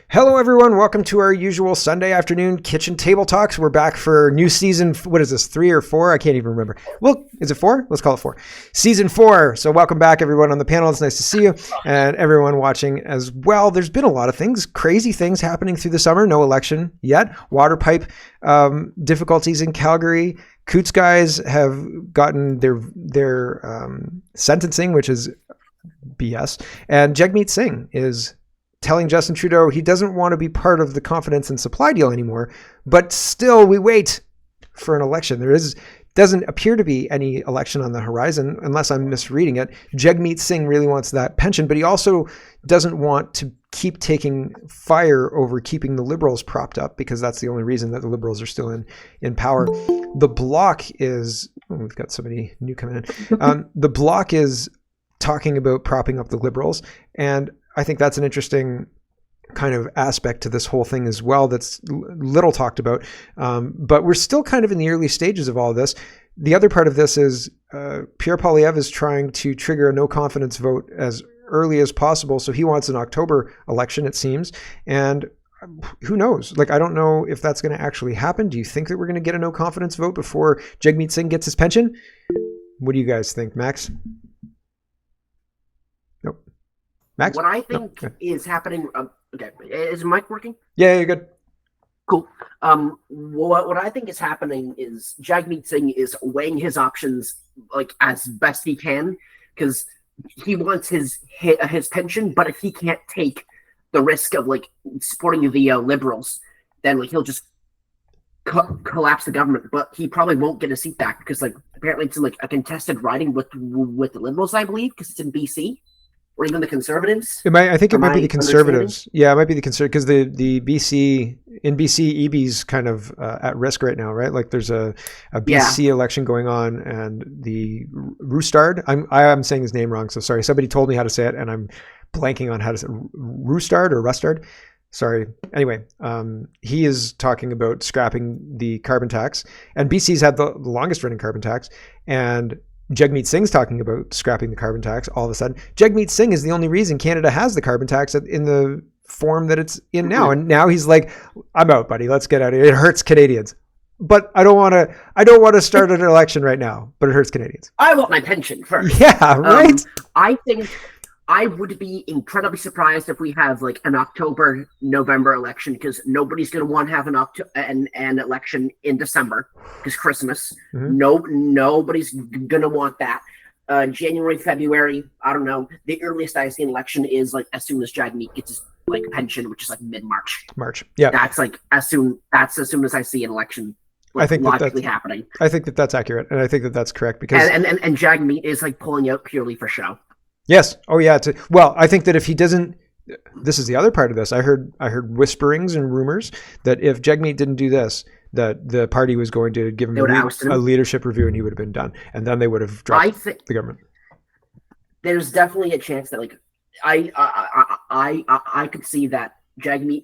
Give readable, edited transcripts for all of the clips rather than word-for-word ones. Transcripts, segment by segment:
Hello, everyone. Welcome to our usual Sunday afternoon kitchen table talks. We're back for new season. What is this, 3 or 4? I can't even remember. Well, is it 4? Let's call it 4. Season 4. So welcome back, everyone on the panel. It's nice to see you and everyone watching as well. There's been a lot of things, crazy things happening through the summer. No election yet. Water pipe difficulties in Calgary. Coots guys have gotten their sentencing, which is BS. And Jagmeet Singh is telling Justin Trudeau he doesn't want to be part of the confidence and supply deal anymore, but still we wait for an election. Doesn't appear to be any election on the horizon unless I'm misreading it. Jagmeet Singh really wants that pension, but he also doesn't want to keep taking fire over keeping the Liberals propped up, because that's the only reason that the Liberals are still in power. The Bloc is, we've got somebody new coming in. The Bloc is talking about propping up the Liberals, and I think that's an interesting kind of aspect to this whole thing as well that's little talked about. But we're still kind of in the early stages of all of this. The other part of this is Pierre Poilievre is trying to trigger a no confidence vote as early as possible. So he wants an October election, it seems. And who knows? Like, I don't know if that's going to actually happen. Do you think that we're going to get a no confidence vote before Jagmeet Singh gets his pension? What do you guys think, Max? Nope. Max? What I think is happening. Okay, is mic working? Yeah, you're good. Cool. What I think is happening is Jagmeet Singh is weighing his options like as best he can, because he wants his pension. But if he can't take the risk of like supporting the Liberals, then like he'll just collapse the government. But he probably won't get a seat back, because like apparently it's in like a contested riding with the Liberals, I believe, because it's in BC. Or even the Conservatives? I think it might be the Conservatives. Yeah, it might be the Conservatives, because the BC, EB's kind of at risk right now, right? Like there's a BC election going on, and the Roustard, I'm saying his name wrong, so sorry. Somebody told me how to say it, and I'm blanking on how to say it. Roustard or Rustard? Sorry. Anyway, he is talking about scrapping the carbon tax, and BC's had the longest running carbon tax, and Jagmeet Singh's talking about scrapping the carbon tax all of a sudden. Jagmeet Singh is the only reason Canada has the carbon tax in the form that it's in now. And now he's like, I'm out, buddy. Let's get out of here. It hurts Canadians. But I don't want to start an election right now, but it hurts Canadians. I want my pension first. Yeah, right? I think I would be incredibly surprised if we have like an October-November election, because nobody's going to want to have an election in December, because Christmas. Mm-hmm. Nobody's going to want that. January, February, I don't know. The earliest I see an election is like as soon as Jagmeet gets his like pension, which is like mid-March. March, yeah. That's like as soon as I see an election. Like, I think logically happening. I think that's accurate, and I think that's correct, because and Jagmeet is like pulling out purely for show. Yes. Oh, yeah. Well, I think that if he doesn't, this is the other part of this. I heard whisperings and rumors that if Jagmeet didn't do this, that the party was going to give him a leadership review, and he would have been done, and then they would have dropped the government. There's definitely a chance that, like, I could see that Jagmeet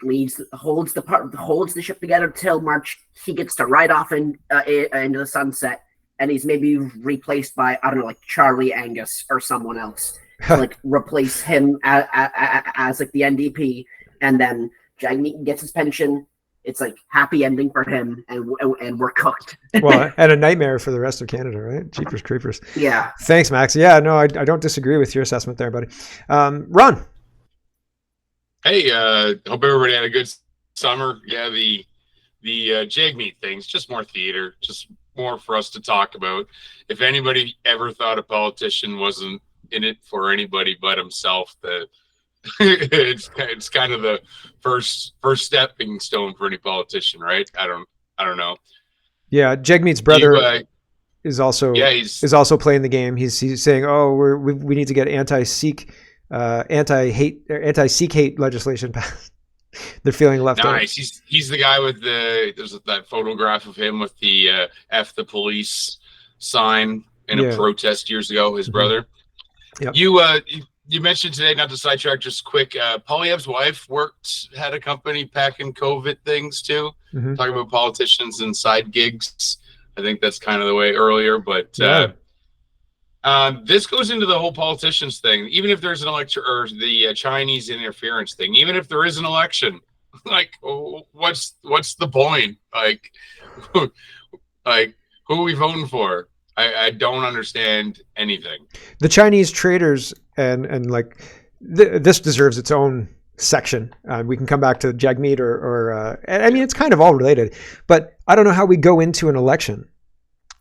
holds the ship together till March. He gets to ride off into the sunset, and he's maybe replaced by, I don't know, like Charlie Angus or someone else to like replace him as like the NDP, and then Jagmeet gets his pension. It's like happy ending for him, and we're cooked. Well, and a nightmare for the rest of Canada, right? Jeepers creepers. Yeah. Thanks, Max. Yeah, no, I don't disagree with your assessment there, buddy. Ron. Hey, hope everybody had a good summer. Yeah, the Jagmeet thing's just more theater, just more for us to talk about. If anybody ever thought a politician wasn't in it for anybody but himself, that it's kind of the first stepping stone for any politician, right? I don't know. Yeah, Jagmeet's brother is also playing the game. He's saying, "Oh, we need to get anti-Sikh hate legislation passed." They're feeling left out. Nice. He's the guy with there's that photograph of him with the F the police sign in a protest years ago, his brother. Yep. You mentioned today, not to sidetrack, just quick, Poilievre's wife had a company packing COVID things too. Mm-hmm. Talking about politicians and side gigs. I think that's kind of the way earlier, but This goes into the whole politicians thing. Even if there's an election or the Chinese interference thing, even if there is an election, like what's the point? Like, like who are we voting for? I don't understand anything. The Chinese traders and like this deserves its own section. We can come back to Jagmeet or I mean, it's kind of all related, but I don't know how we go into an election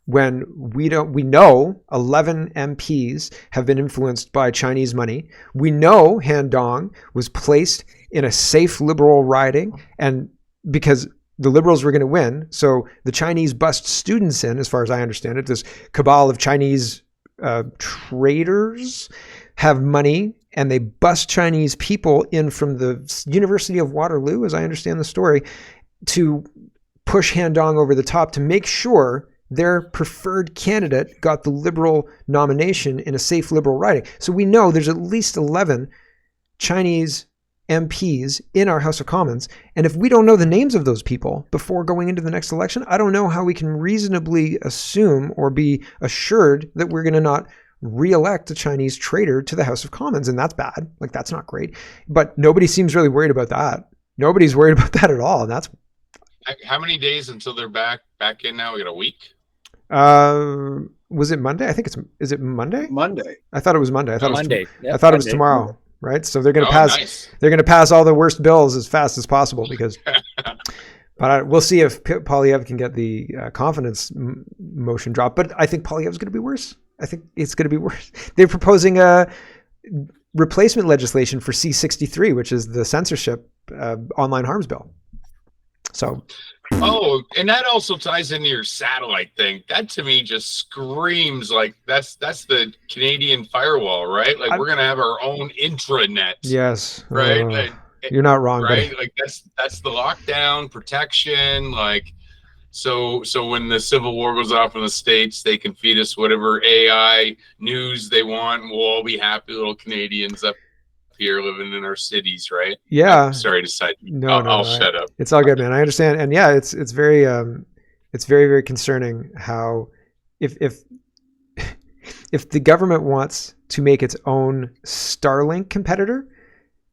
when we know 11 MPs have been influenced by Chinese money. We know Han Dong was placed in a safe liberal riding, and because the liberals were going to win, so the Chinese bust students in, as far as I understand it, this cabal of Chinese traders have money, and they bust Chinese people in from the University of Waterloo, as I understand the story, to push Han Dong over the top to make sure their preferred candidate got the liberal nomination in a safe liberal riding. So we know there's at least 11 Chinese MPs in our House of Commons. And if we don't know the names of those people before going into the next election, I don't know how we can reasonably assume or be assured that we're going to not re-elect a Chinese traitor to the House of Commons. And that's bad. Like, that's not great. But nobody seems really worried about that. Nobody's worried about that at all. And that's... How many days until they're back in now? We got a week? Was it Monday? I think is it Monday? Monday. I thought it was Monday. I thought Monday. It was, I thought it was tomorrow, right? So they're going to pass. Nice. They're going to pass all the worst bills as fast as possible because. But we'll see if Polyev can get the confidence motion drop. But I think Polyev's going to be worse. I think it's going to be worse. They're proposing a replacement legislation for C-63, which is the censorship online harms bill. So. Oh, and that also ties into your satellite thing. That to me just screams like that's the Canadian firewall, right? Like we're gonna have our own intranet. Yes. Right. Like, you're not wrong. Right. Buddy. Like that's the lockdown protection. Like so when the Civil War goes off in the States, they can feed us whatever AI news they want, and we'll all be happy little Canadians up here living in our cities, right? Yeah. I'm sorry to cite. I'll shut up. It's all good, man. I understand, and yeah, it's very very concerning how if the government wants to make its own Starlink competitor,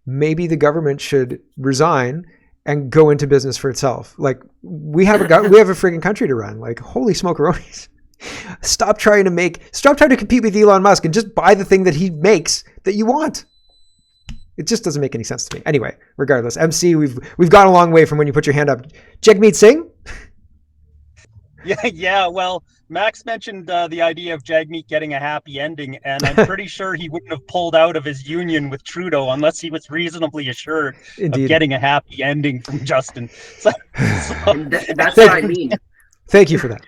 maybe the government should resign and go into business for itself. Like we have a freaking country to run. Like holy smokeronis. Stop trying to compete with Elon Musk and just buy the thing that he makes that you want. It just doesn't make any sense to me. Anyway, regardless, MC, we've gone a long way from when you put your hand up. Jagmeet Singh? Yeah. Well, Max mentioned the idea of Jagmeet getting a happy ending, and I'm pretty sure he wouldn't have pulled out of his union with Trudeau unless he was reasonably assured of getting a happy ending from Justin. That's what I mean. Thank you for that.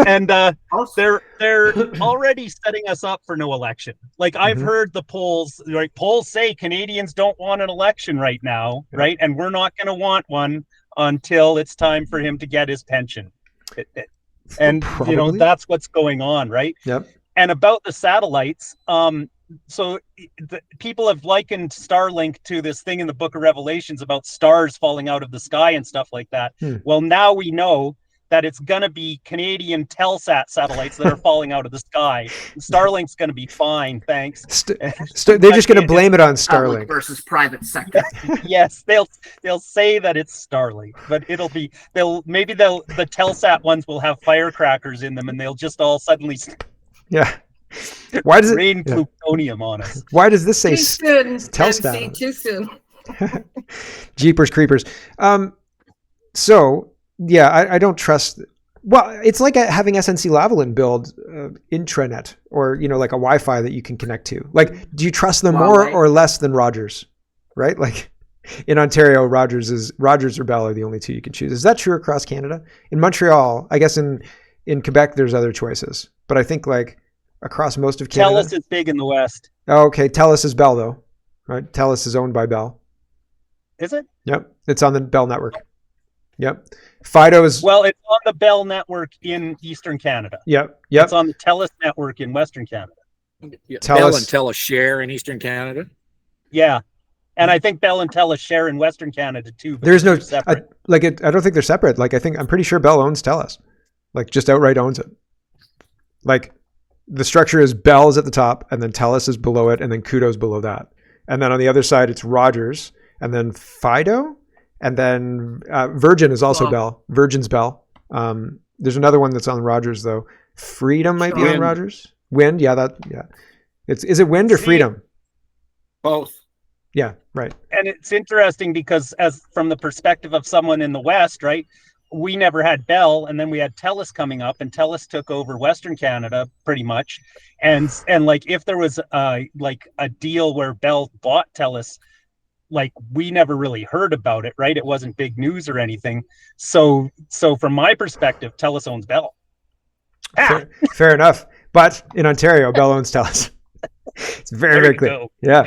And they're already setting us up for no election. Like I've heard the polls, like polls say Canadians don't want an election right now, right? And we're not going to want one until it's time for him to get his pension. And Probably. That's what's going on, right? Yep. And about the satellites, so people have likened Starlink to this thing in the Book of Revelations about stars falling out of the sky and stuff like that. Well, now we know that it's going to be Canadian Telsat satellites that are falling out of the sky. Starlink's going to be fine, thanks. They're just going to blame it on Starlink versus private sector. Yes, they'll say that it's Starlink, but the Telsat ones will have firecrackers in them, and they'll just all suddenly Why does it rain plutonium on us? Why does this say too soon? Telstat? Too soon. Jeepers creepers. So. Yeah, I don't trust. Well, it's like having SNC Lavalin build intranet or like a Wi-Fi that you can connect to. Like, do you trust them more or less than Rogers? Right? Like in Ontario, Rogers or Bell are the only two you can choose. Is that true across Canada? In Montreal, I guess in Quebec there's other choices, but I think like across most of Canada. TELUS is big in the West. Oh, okay, TELUS is Bell though, right? TELUS is owned by Bell. Is it? Yep, it's on the Bell network. Yep. Fido is... Well, it's on the Bell network in Eastern Canada. Yep. It's on the TELUS network in Western Canada. Bell and TELUS share in Eastern Canada? Yeah. And I think Bell and TELUS share in Western Canada too. There's no... separate. I don't think they're separate. Like, I'm pretty sure Bell owns TELUS. Like, just outright owns it. Like, the structure is Bell is at the top, and then TELUS is below it, and then Kudo's below that. And then on the other side, it's Rogers, and then Fido, and then Virgin is also Bell. Virgin's Bell. There's another one that's on Rogers though. Freedom might be on Rogers. Wind, yeah. Is it Wind or Freedom? Both. Yeah, right. And it's interesting because as from the perspective of someone in the West, right, we never had Bell, and then we had TELUS coming up, and TELUS took over Western Canada pretty much. And like if there was like a deal where Bell bought TELUS, like we never really heard about it, right? It wasn't big news or anything. So from my perspective, TELUS owns Bell. Fair enough. But in Ontario, Bell owns TELUS. It's very clear. Go. Yeah.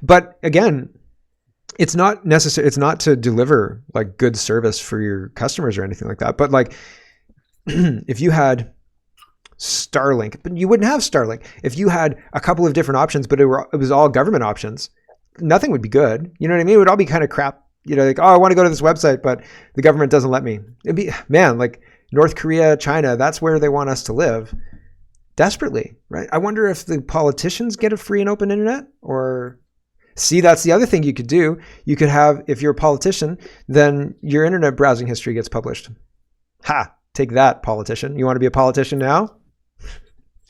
But again, it's not necessary. It's not to deliver like good service for your customers or anything like that. But like if you had Starlink, but you wouldn't have Starlink. If you had a couple of different options, but it was all government options, nothing would be good. You know what I mean? It would all be kind of crap. You know, like, oh, I want to go to this website, but the government doesn't let me. It'd be, man, like North Korea, China, that's where they want us to live desperately, right? I wonder if the politicians get a free and open internet, or see, that's the other thing you could do. You could have, if you're a politician, then your internet browsing history gets published. Ha, take that, politician. You want to be a politician now?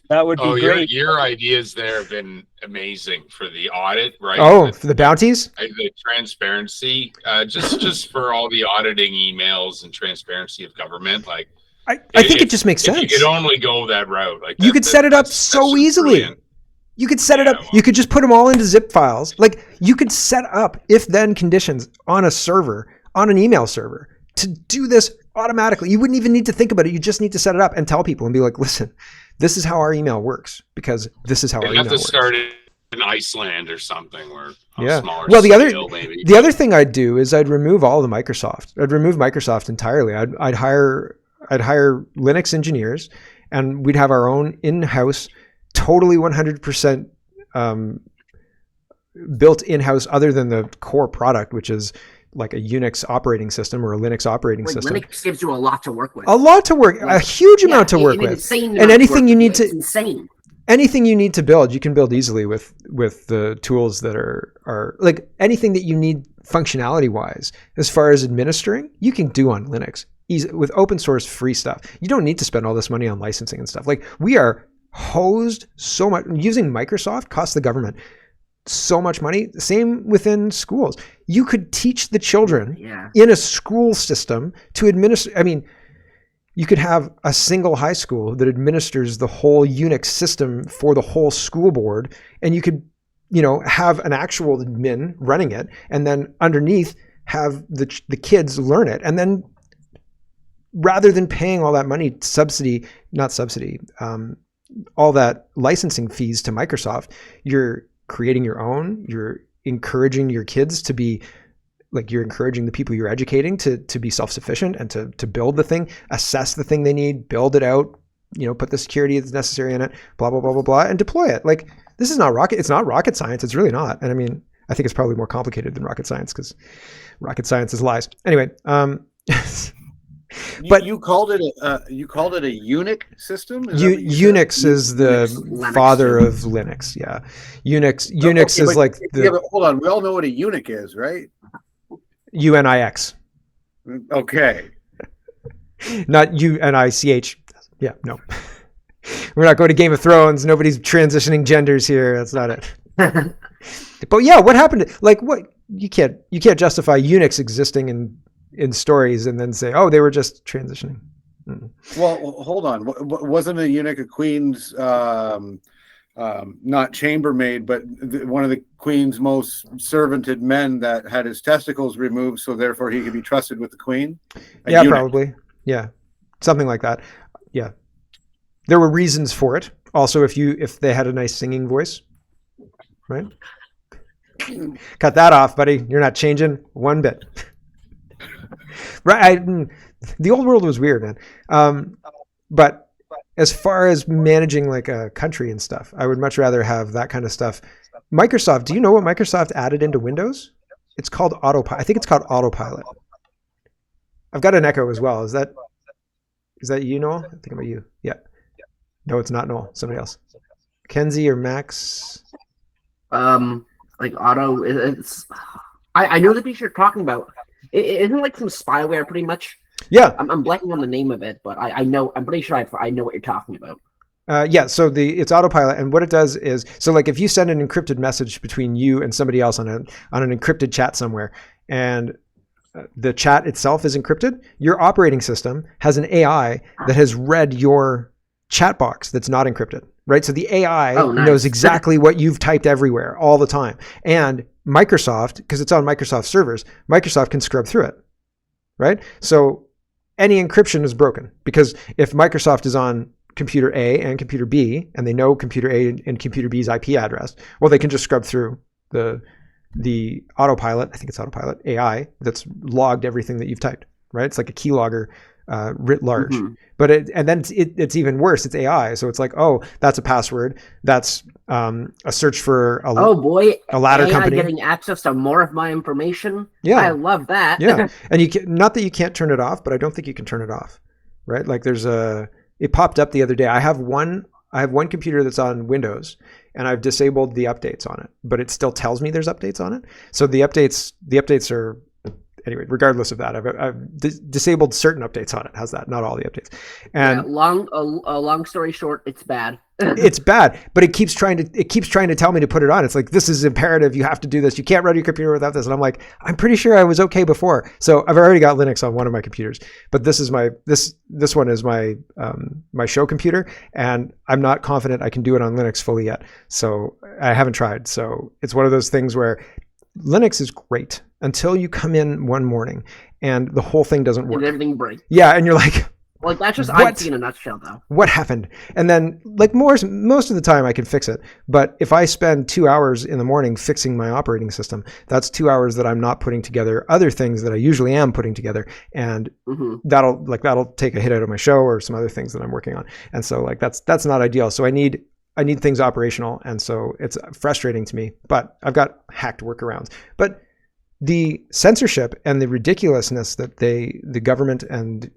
That would be great. Your ideas there have been amazing for the audit, right? Oh, for the bounties? The transparency, just for all the auditing emails and transparency of government. Like, I think it just makes sense. You could only go that route. Like you could set it up so easily. Brilliant. You could set it up. You could just put them all into zip files. Like you could set up if-then conditions on a server, on an email server, to do this automatically. You wouldn't even need to think about it. You just need to set it up and tell people and be like, listen, this is how our email works, because this is how our email works. You have to start it in Iceland or something, or smaller well, scale, maybe. The other thing I'd do is I'd remove all the Microsoft. I'd remove Microsoft entirely. I'd hire Linux engineers, and we'd have our own in-house, totally 100% built in-house, other than the core product, which is like a Unix operating system or a Linux operating system. Linux gives you a lot to work with. A huge amount to work with. And anything you need to, insane. Anything you need to build, you can build easily with the tools that are like anything that you need functionality wise. As far as administering, you can do on Linux easy with open source free stuff. You don't need to spend all this money on licensing and stuff. Like we are hosed so much. Using Microsoft costs the government so much money. Same within schools. You could teach the children in a school system to administer. I mean, you could have a single high school that administers the whole Unix system for the whole school board, and you could, have an actual admin running it, and then underneath have the kids learn it, and then rather than paying all that money, all that licensing fees to Microsoft, you're creating your own. You're encouraging your kids to be like, you're encouraging the people you're educating to be self-sufficient and to build the thing, assess the thing they need, build it out, put the security that's necessary in it, blah, blah, blah, blah, blah, and deploy it. Like, this is not it's not rocket science. It's really not. And I mean, I think it's probably more complicated than rocket science, because rocket science is lies. Anyway, but you called it a Unix system? Unix is the Linux father of Linux. Yeah, Unix is like the. Yeah, but hold on. We all know what a Unix is, right? UNIX. Okay. Not UNICH. Yeah, no. We're not going to Game of Thrones. Nobody's transitioning genders here. That's not it. But yeah, what happened? Like, what you can't justify Unix existing in stories and then say, oh, they were just transitioning. Well, hold on. Wasn't a eunuch a queen's, not chambermaid, but one of the queen's most servanted men that had his testicles removed, so therefore he could be trusted with the queen? Yeah, eunuch. Probably. Yeah, something like that. Yeah, there were reasons for it. Also, if they had a nice singing voice, right? Cut that off, buddy. You're not changing one bit. Right. The old world was weird, man. But as far as managing like a country and stuff, I would much rather have that kind of stuff. Microsoft, do you know what Microsoft added into Windows? It's called Autopilot. I think it's called Autopilot. I've got an Echo as well. Is that you, Noel? I think about you. Yeah. No, it's not Noel. Somebody else. Kenzie or Max? Like Otto. I know the piece you're talking about. It isn't like some spyware, pretty much. Yeah. I'm blanking on the name of it, but I know. I'm pretty sure I know what you're talking about. Yeah, so it's autopilot, and what it does is, so like if you send an encrypted message between you and somebody else on an encrypted chat somewhere, and the chat itself is encrypted, your operating system has an AI that has read your chat box that's not encrypted, right? So the AI knows exactly what you've typed everywhere all the time, and Microsoft, because it's on Microsoft servers, Microsoft can scrub through it, right? So any encryption is broken, because if Microsoft is on computer A and computer B, and they know computer A and computer B's IP address, well, they can just scrub through the autopilot, I think it's autopilot AI, that's logged everything that you've typed, right? It's like a keylogger writ large. Mm-hmm. But it's even worse. It's AI. So it's like, oh, that's a password. That's a search for a ladder AI company. Getting access to more of my information. Yeah. I love that. Yeah. And not that you can't turn it off, but I don't think you can turn it off, right? Like it popped up the other day. I have one computer that's on Windows, and I've disabled the updates on it, but it still tells me there's updates on it. So the updates are, anyway, regardless of that, I've disabled certain updates on it. How's that? Not all the updates. And long story short, it's bad. It's bad, but it keeps trying to tell me to put it on. It's like, this is imperative. You have to do this. You can't run your computer without this. And I'm like, I'm pretty sure I was okay before. So I've already got Linux on one of my computers, but this one is my my show computer, and I'm not confident I can do it on Linux fully yet. So I haven't tried. So it's one of those things where Linux is great until you come in one morning and the whole thing doesn't work. And everything breaks. Yeah, and you're like, like, that's just IT in a nutshell, though. What happened? And then, like, most of the time I can fix it. But if I spend 2 hours in the morning fixing my operating system, that's 2 hours that I'm not putting together other things that I usually am putting together. And that'll take a hit out of my show or some other things that I'm working on. And so, like, that's not ideal. So I need things operational. And so it's frustrating to me, but I've got hacked workarounds. But the censorship and the ridiculousness that the government and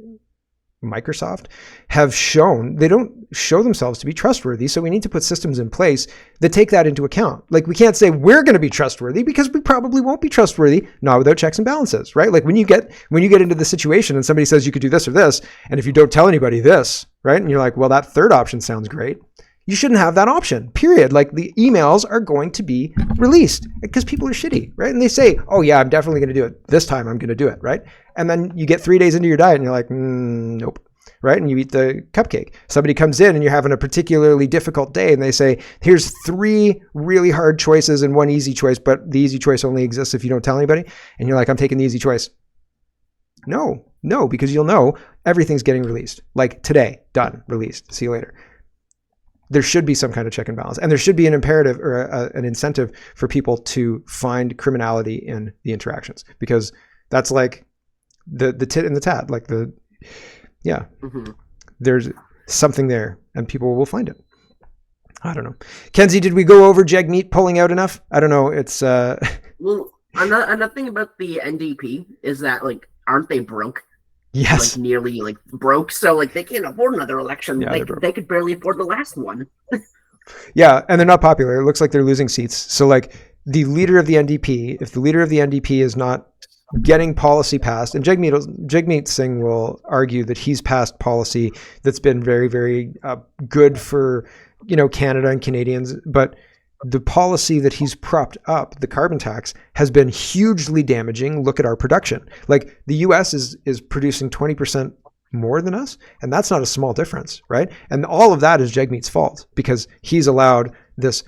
Microsoft have shown, they don't show themselves to be trustworthy. So we need to put systems in place that take that into account. Like, we can't say we're going to be trustworthy, because we probably won't be trustworthy, not without checks and balances, right? Like when you get into the situation and somebody says you could do this or this, and if you don't tell anybody this, right? And you're like, well, that third option sounds great. You shouldn't have that option, period. Like, the emails are going to be released because people are shitty, right? And they say, oh yeah, I'm definitely going to do it. This time I'm going to do it, right? And then you get 3 days into your diet and you're like, nope, right? And you eat the cupcake. Somebody comes in and you're having a particularly difficult day and they say, here's 3 really hard choices and 1 easy choice, but the easy choice only exists if you don't tell anybody. And you're like, I'm taking the easy choice. No, because you'll know everything's getting released. Like today, done, released, see you later. There should be some kind of check and balance, and there should be an imperative or an incentive for people to find criminality in the interactions, because that's like the tit and the tat, like there's something there and people will find it. I don't know. Kenzie, did we go over Jagmeet pulling out enough? I don't know. It's well, another thing about the NDP is that, like, aren't they broke? Yes. Like, nearly, like, broke, so, like, they can't afford another election. Yeah, they could barely afford the last one. Yeah, and they're not popular. It looks like they're losing seats. So, like, the leader of the NDP, if the leader of the NDP is not getting policy passed, and Jagmeet Singh will argue that he's passed policy that's been very, very good for, Canada and Canadians, but the policy that he's propped up, the carbon tax, has been hugely damaging. Look at our production. Like, the US is producing 20% more than us, and that's not a small difference, right? And all of that is Jagmeet's fault, because he's allowed this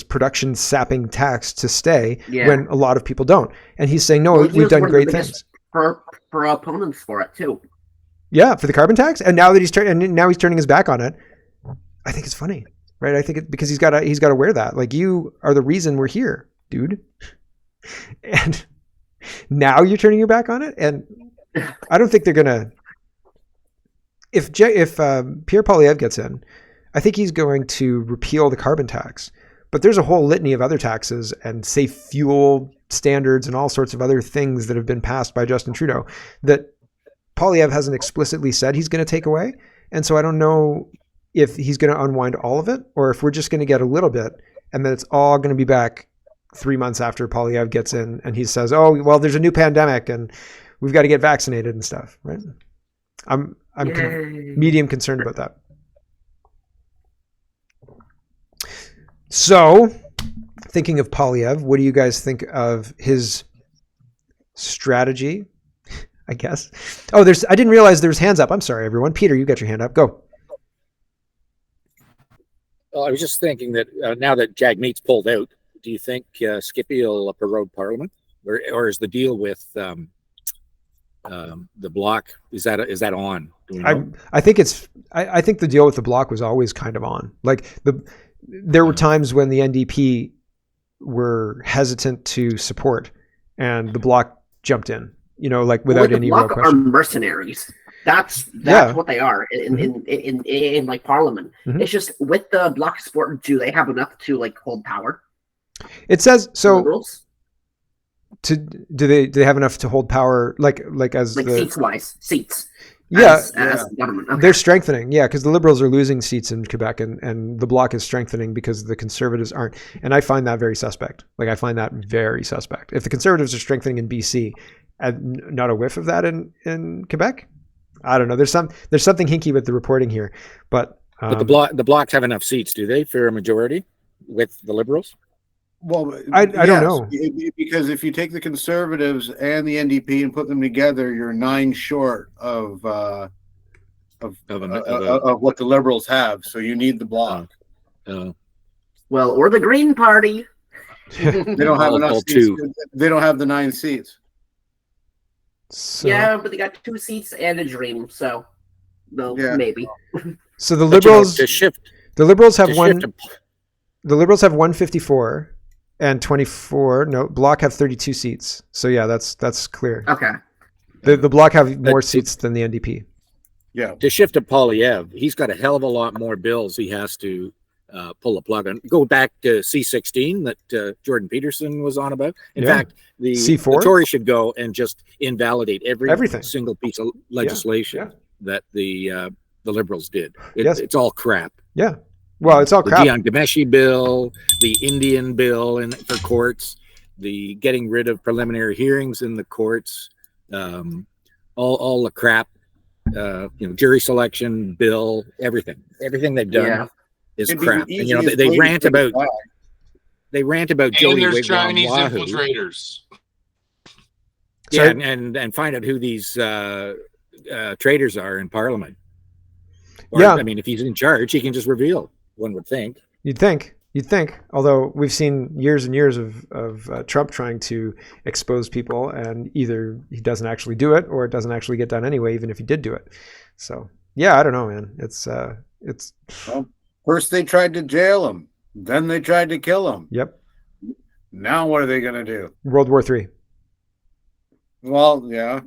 production sapping tax to stay when a lot of people don't. And he's saying, no, we've done great things. For opponents for it too. Yeah, for the carbon tax, and now that he's turning his back on it, I think it's funny. Right, I think because he's got to wear that. Like, you are the reason we're here, dude. And now you're turning your back on it. And I don't think they're gonna. If Pierre Poilievre gets in, I think he's going to repeal the carbon tax. But there's a whole litany of other taxes and safe fuel standards and all sorts of other things that have been passed by Justin Trudeau that Poilievre hasn't explicitly said he's going to take away. And so I don't know if he's going to unwind all of it or if we're just going to get a little bit and then it's all going to be back 3 months after Polyev gets in and he says, oh, well, there's a new pandemic and we've got to get vaccinated and stuff, right? I'm medium concerned about that. So, thinking of Polyev, what do you guys think of his strategy? I guess. Oh, I didn't realize there's hands up. I'm sorry, everyone. Peter, you got your hand up. Go. Well, I was just thinking that now that Jagmeet's pulled out, do you think Skippy will prorogue Parliament, or is the deal with the bloc is that on? Do we know? I think I think the deal with the bloc was always kind of on. Like there were times when the NDP were hesitant to support, and the bloc jumped in. Like without any real question. Are mercenaries. That's what they are in like Parliament. Mm-hmm. It's just with the bloc support, do they have enough to like hold power? It says so. Liberals? Do they have enough to hold power? Like as like seats. Yeah, as government. Okay. They're strengthening. Yeah, because the Liberals are losing seats in Quebec, and the bloc is strengthening because the Conservatives aren't. And I find that very suspect. I find that very suspect. If the Conservatives are strengthening in BC, and not a whiff of that in Quebec, I don't know. There's something hinky with the reporting here, but the blocs have enough seats, do they, for a majority with the Liberals? Well, I don't know, because if you take the Conservatives and the NDP and put them together, you're 9 short of what the Liberals have. So you need the bloc. Well, or the Green Party. They don't have enough seats. They don't have the 9 seats. So, yeah, but they got 2 seats and a dream. So, maybe. So the Liberals The Liberals have one. The Liberals have 154. And 24. No, Bloc have 32 seats. So yeah, that's clear. Okay. The Bloc have more seats than the NDP. Yeah. To shift to Polyev, he's got a hell of a lot more bills he has to pull the plug on. Go back to C16 that Jordan Peterson was on about. In fact, the Tories should go and just invalidate everything. Single piece of legislation that the Liberals did. It's all crap. Yeah. Well, it's all crap. The Gian Gameshi bill, the Indian bill for courts, the getting rid of preliminary hearings in the courts, all the crap, jury selection bill, everything they've done is crap. And they rant about Joey Wigwam Chinese infiltrators. Yeah, and find out who these traitors are in Parliament. Or, I mean, if he's in charge, he can just reveal. One would think. You'd think. Although we've seen years and years of Trump trying to expose people, and either he doesn't actually do it, or it doesn't actually get done anyway, even if he did do it. So yeah, I don't know, man. It's well, first they tried to jail him, then they tried to kill him. Yep. Now what are they going to do? World War III. Well, yeah.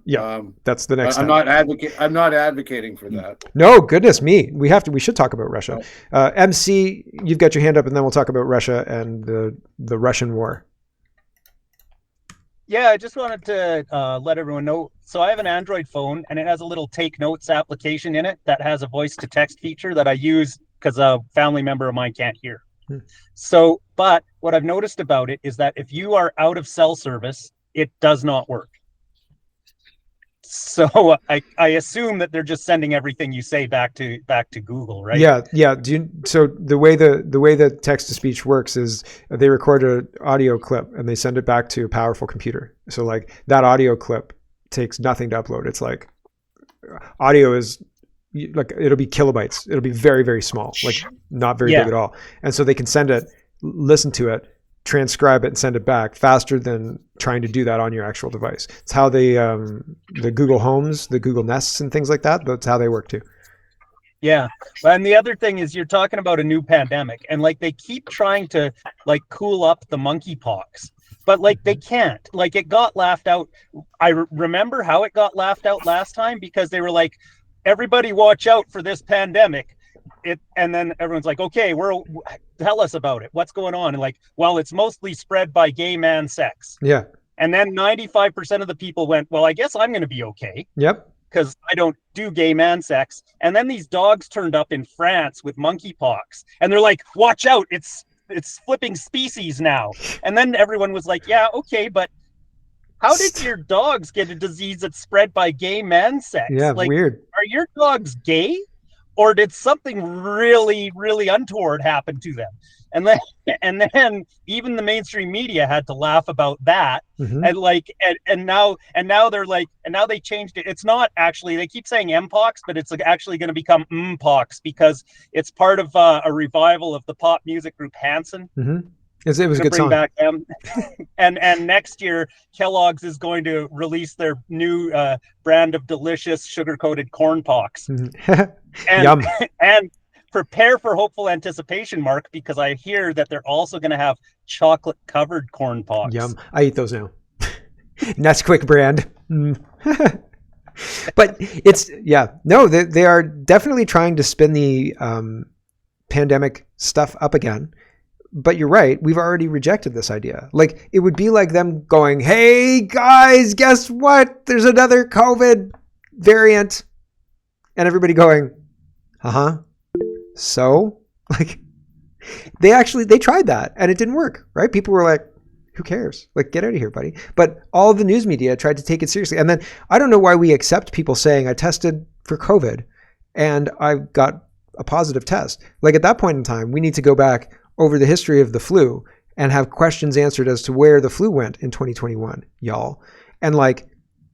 That's the next. I'm not advocating for that. No, goodness me. We should talk about Russia. MC, you've got your hand up, and then we'll talk about Russia and the Russian war. Yeah, I just wanted to let everyone know. So I have an Android phone, and it has a little take notes application in it that has a voice to text feature that I use because a family member of mine can't hear. So, but what I've noticed about it is that if you are out of cell service, it does not work. So I assume that they're just sending everything you say back to Google, right? Yeah. So the way the text to speech works is they record an audio clip and they send it back to a powerful computer. So like that audio clip takes nothing to upload. It's like audio is like it'll be kilobytes. It'll be very, very small, like not very big at all. And so they can send it, listen to it, transcribe it, and send it back faster than trying to do that on your actual device. It's how they the Google Homes, the Google Nests, and things like that. That's how they work too. Yeah, and the other thing is you're talking about a new pandemic, and like they keep trying to like cool up the monkeypox, but like they can't. Like it got laughed out. I remember how it got laughed out last time because they were like, everybody watch out for this pandemic. And then everyone's like, okay, tell us about it. What's going on? And like, well, it's mostly spread by gay man sex. Yeah. And then 95% of the people went, well, I guess I'm going to be okay. Yep. because I don't do gay man sex. And then these dogs turned up in France with monkeypox, and they're like, watch out, it's flipping species now. And then everyone was like, yeah, okay, but how did your dogs get a disease that's spread by gay man sex? Yeah, like, weird. Are your dogs gay? Or did something really, really untoward happen to them? And then even the mainstream media had to laugh about that. Mm-hmm. And now they're like, and now they changed it. It's not actually, they keep saying mpox, but it's actually going to become mpox because it's part of a revival of the pop music group Hanson. Mm-hmm. It was a good song. Back them. and next year, Kellogg's is going to release their new brand of delicious sugar-coated corn pox. Mm-hmm. And, Yum. And prepare for hopeful anticipation, Mark, because I hear that they're also going to have chocolate-covered corn pox. Yum. I eat those now. Nesquik brand. But it's, no, they are definitely trying to spin the pandemic stuff up again. But you're right. We've already rejected this idea. Like, it would be like them going, hey, guys, guess what? There's another COVID variant. And everybody going, so? Like, they tried that and it didn't work, right? People were like, who cares? Like, get out of here, buddy. But all the news media tried to take it seriously. And then I don't know why we accept people saying, I tested for COVID and I got a positive test. Like, at that point in time, we need to go back over the history of the flu and have questions answered as to where the flu went in 2021, y'all. And like,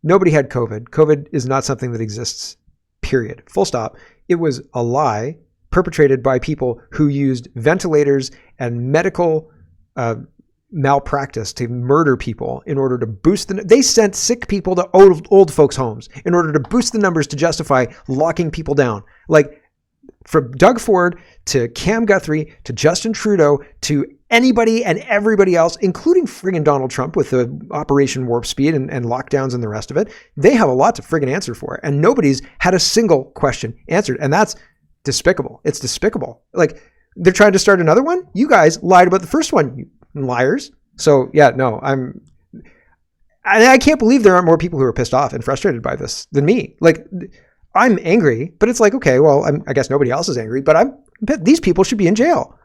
nobody had COVID. COVID is not something that exists, period. Full stop. It was a lie perpetrated by people who used ventilators and medical malpractice to murder people in order to boost they sent sick people to old folks' homes in order to boost the numbers to justify locking people down. Like, from Doug Ford to Cam Guthrie to Justin Trudeau to anybody and everybody else, including friggin' Donald Trump with the Operation Warp Speed and lockdowns and the rest of it, they have a lot to friggin' answer for. And nobody's had a single question answered. And that's despicable. It's despicable. Like, they're trying to start another one? You guys lied about the first one, you liars. So, yeah, no, I can't believe there aren't more people who are pissed off and frustrated by this than me. Like, I'm angry, but it's like, okay, well, I guess nobody else is angry, but these people should be in jail.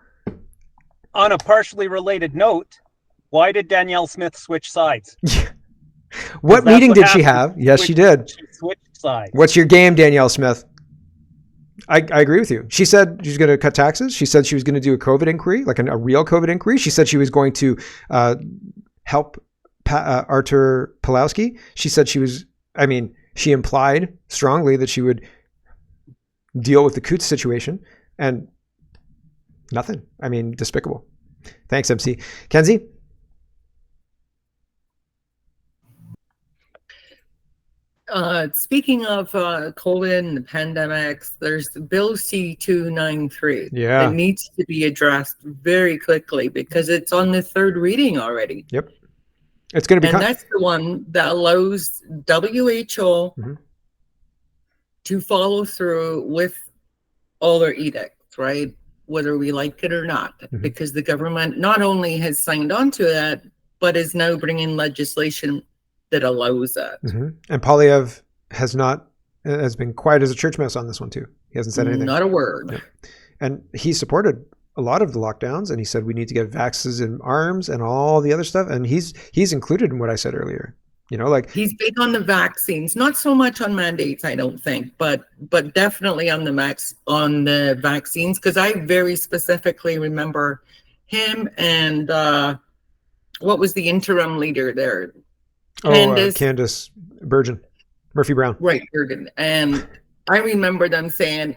On a partially related note, why did Danielle Smith switch sides? What meeting did she have? Yes, she did. She switched sides. What's your game, Danielle Smith? I agree with you. She said she's going to cut taxes. She said she was going to do a COVID inquiry, like a real COVID inquiry. She said she was going to help Artur Pawlowski. She said she implied strongly that she would deal with the Coots situation, and nothing. Despicable. Thanks, MC. Kenzie? Speaking of COVID and the pandemics, there's Bill C-293 that needs to be addressed very quickly because it's on the third reading already. Yep. It's going to be, and that's the one that allows WHO to follow through with all their edicts, right? Whether we like it or not, because the government not only has signed on to that, but is now bringing legislation that allows that. And Polyev has been quiet as a church mouse on this one too. He hasn't said anything. Not a word. Yeah. And he supported a lot of the lockdowns, and he said we need to get vaxes and arms and all the other stuff. And he's included in what I said earlier. Like, he's big on the vaccines, not so much on mandates, I don't think, but definitely on the vaccines, because I very specifically remember him and what was the interim leader there? Candace Murphy Brown. Right, Bergen. And I remember them saying,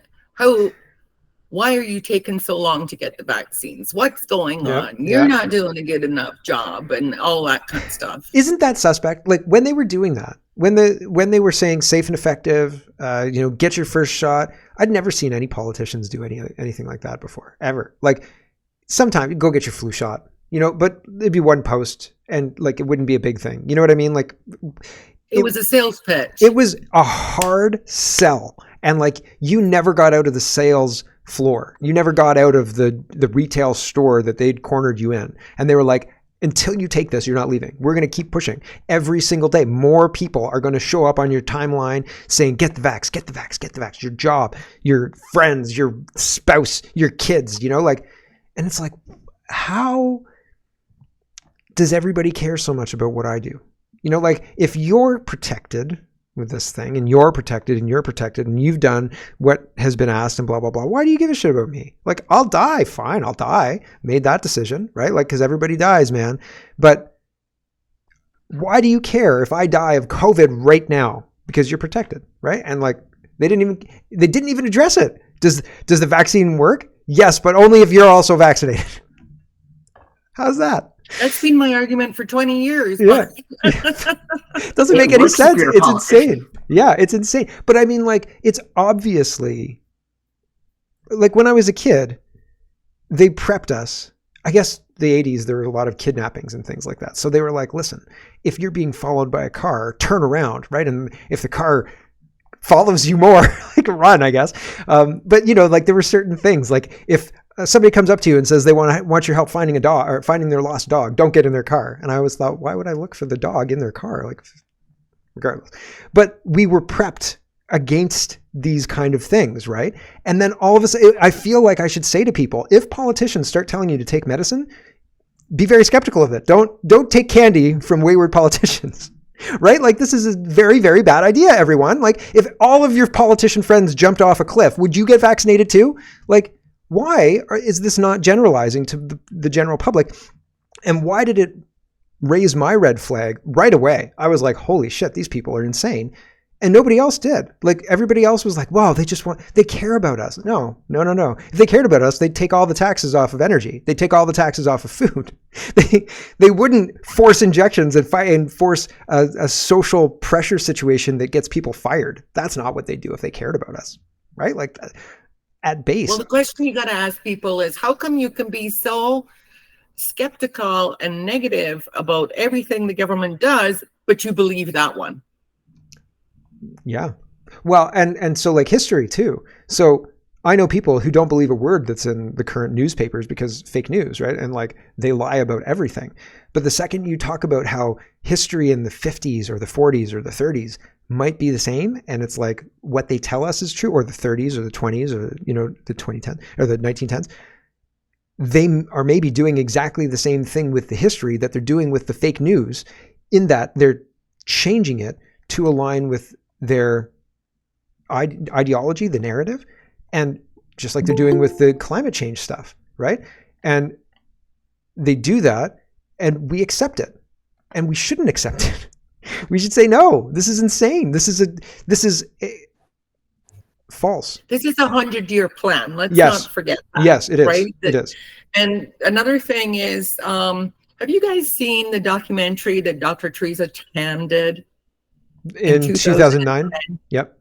why are you taking so long to get the vaccines? What's going on? You're not doing a good enough job and all that kind of stuff. Isn't that suspect? Like, when they were doing that, when they were saying safe and effective, get your first shot, I'd never seen any politicians do anything like that before, ever. Like, sometime you go get your flu shot, but it'd be one post and like, it wouldn't be a big thing. You know what I mean? Like, it was a sales pitch. It was a hard sell. And like, you never got out of the sales floor. You never got out of the retail store that they'd cornered you in. And they were like, Until you take this, you're not leaving. We're going to keep pushing every single day. More people are going to show up on your timeline saying, get the vax, get the vax, get the vax, your job, your friends, your spouse, your kids, you know, like, and it's like, how does everybody care so much about what I do? You know, like if you're protected with this thing and you're protected and you've done what has been asked and blah, blah, blah, why do you give a shit about me? Like, I'll die. Fine. I'll die. Made that decision, right? Like, cause everybody dies, man. But why do you care if I die of COVID right now? Because you're protected, right? And like, they didn't even address it. Does the vaccine work? Yes, but only if you're also vaccinated. How's that? That's been my argument for 20 years. Yeah. Doesn't make any sense. It's insane. Yeah, it's insane. But I mean, like, it's obviously, like when I was a kid, they prepped us. I guess the 80s, there were a lot of kidnappings and things like that. So they were like, listen, if you're being followed by a car, turn around, right? And if the car follows you more, like run, I guess. But you know, like there were certain things, like if somebody comes up to you and says they want your help finding a dog or finding their lost dog, don't get in their car. And I always thought, why would I look for the dog in their car? Like, regardless. But we were prepped against these kind of things, right? And then all of a sudden, I feel like I should say to people, if politicians start telling you to take medicine, be very skeptical of it. Don't take candy from wayward politicians. Right? Like this is a very, very bad idea, everyone. Like if all of your politician friends jumped off a cliff, would you get vaccinated too? Like, why is this not generalizing to the general public? And why did it raise my red flag right away? I was like, holy shit, these people are insane. And nobody else did. Like everybody else was like, wow, they care about us. No. If they cared about us, they'd take all the taxes off of energy. They'd take all the taxes off of food. They wouldn't force injections and force a social pressure situation that gets people fired. That's not what they do if they cared about us, right? Like at base. Well, the question you got to ask people is, how come you can be so skeptical and negative about everything the government does, but you believe that one? Yeah. Well, and so like history too. So I know people who don't believe a word that's in the current newspapers because fake news, right? And like they lie about everything. But the second you talk about how history in the 50s or the 40s or the 30s might be the same, and it's like what they tell us is true, or the 30s or the 20s or, you know, the 2010 or the 1910s, they are maybe doing exactly the same thing with the history that they're doing with the fake news, in that they're changing it to align with their ideology, the narrative, and just like they're doing with the climate change stuff, right? And they do that, and we accept it, and we shouldn't accept it. We should say, no, this is insane. This is false. This is a 100-year plan. Let's not forget that. Yes, it is. Right? It is. And another thing is, have you guys seen the documentary that Dr. Theresa Tam did? In 2009? Yep.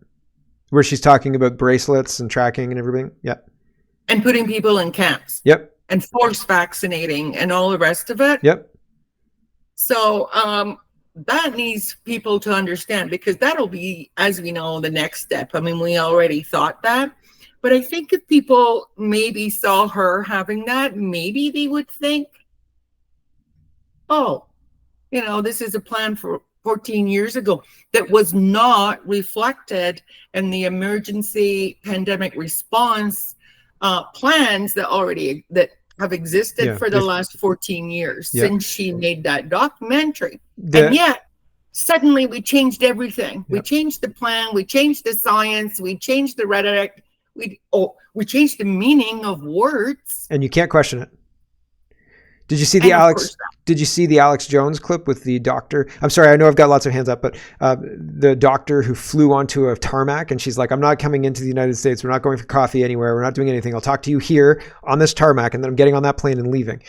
Where she's talking about bracelets and tracking and everything? Yep. And putting people in camps. Yep. And force vaccinating and all the rest of it. Yep. So that needs people to understand, because that'll be, as we know, the next step. I mean, we already thought that. But I think if people maybe saw her having that, maybe they would think, oh, you know, this is a plan for 14 years ago that was not reflected in the emergency pandemic response plans that have existed for the last 14 years since she made that documentary. And yet suddenly we changed everything. We changed the plan, we changed the science, we changed the rhetoric, we changed the meaning of words. And you can't question it. Did you see the Alex Jones clip with the doctor? I'm sorry, I know I've got lots of hands up, but the doctor who flew onto a tarmac, and she's like, I'm not coming into the United States. We're not going for coffee anywhere. We're not doing anything. I'll talk to you here on this tarmac, and then I'm getting on that plane and leaving.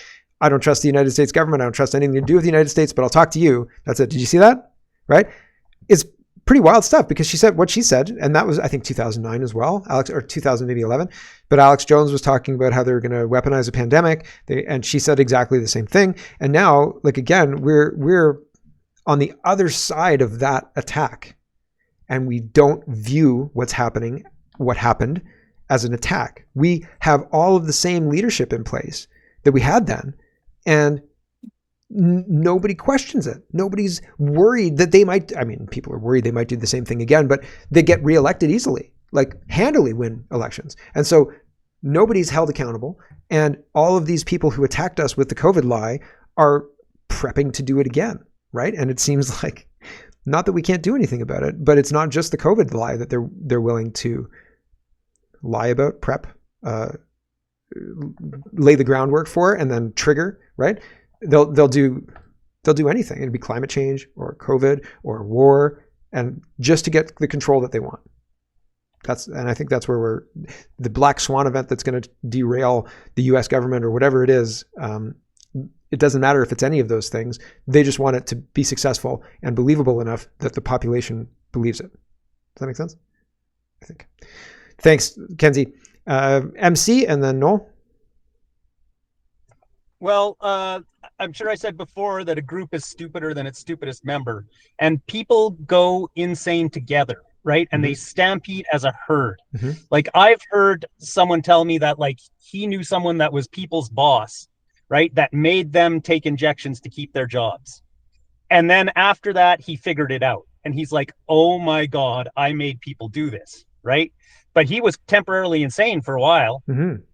I don't trust the United States government. I don't trust anything to do with the United States, but I'll talk to you. That's it. Did you see that? Right? It's pretty wild stuff, because she said what she said, and that was, I think, 2009 as well, or 2000, maybe 11. But Alex Jones was talking about how they're going to weaponize a pandemic, and she said exactly the same thing. And now, like, again, we're on the other side of that attack, and we don't view what happened as an attack. We have all of the same leadership in place that we had then, and nobody questions it. Nobody's worried that they might, I mean, people are worried they might do the same thing again, but they get reelected easily, like handily win elections. And so nobody's held accountable. And all of these people who attacked us with the COVID lie are prepping to do it again, right? And it seems like, not that we can't do anything about it, but it's not just the COVID lie that they're willing to lie about, prep, lay the groundwork for, and then trigger, right? They'll do anything. It'd be climate change or COVID or war, and just to get the control that they want. And I think that's where the black swan event that's going to derail the U.S. government or whatever it is. It doesn't matter if it's any of those things. They just want it to be successful and believable enough that the population believes it. Does that make sense? I think. Thanks, Kenzie. MC and then Noel. Well, I'm sure I said before that a group is stupider than its stupidest member, and people go insane together, right? And they stampede as a herd. Like, I've heard someone tell me that, like, he knew someone that was people's boss, right? That made them take injections to keep their jobs. And then after that, he figured it out. And he's like, oh my God, I made people do this, right? But he was temporarily insane for a while.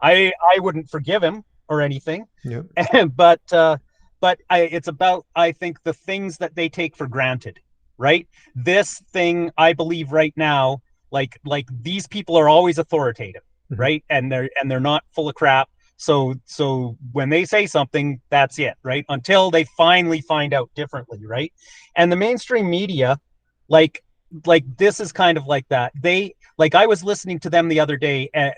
I wouldn't forgive him or anything. Yep. but it's about, I think, the things that they take for granted, right? This thing, I believe right now, like these people are always authoritative, right? And they're not full of crap. So when they say something, that's it, right? Until they finally find out differently, right? And the mainstream media, like this is kind of like that. I was listening to them the other day, and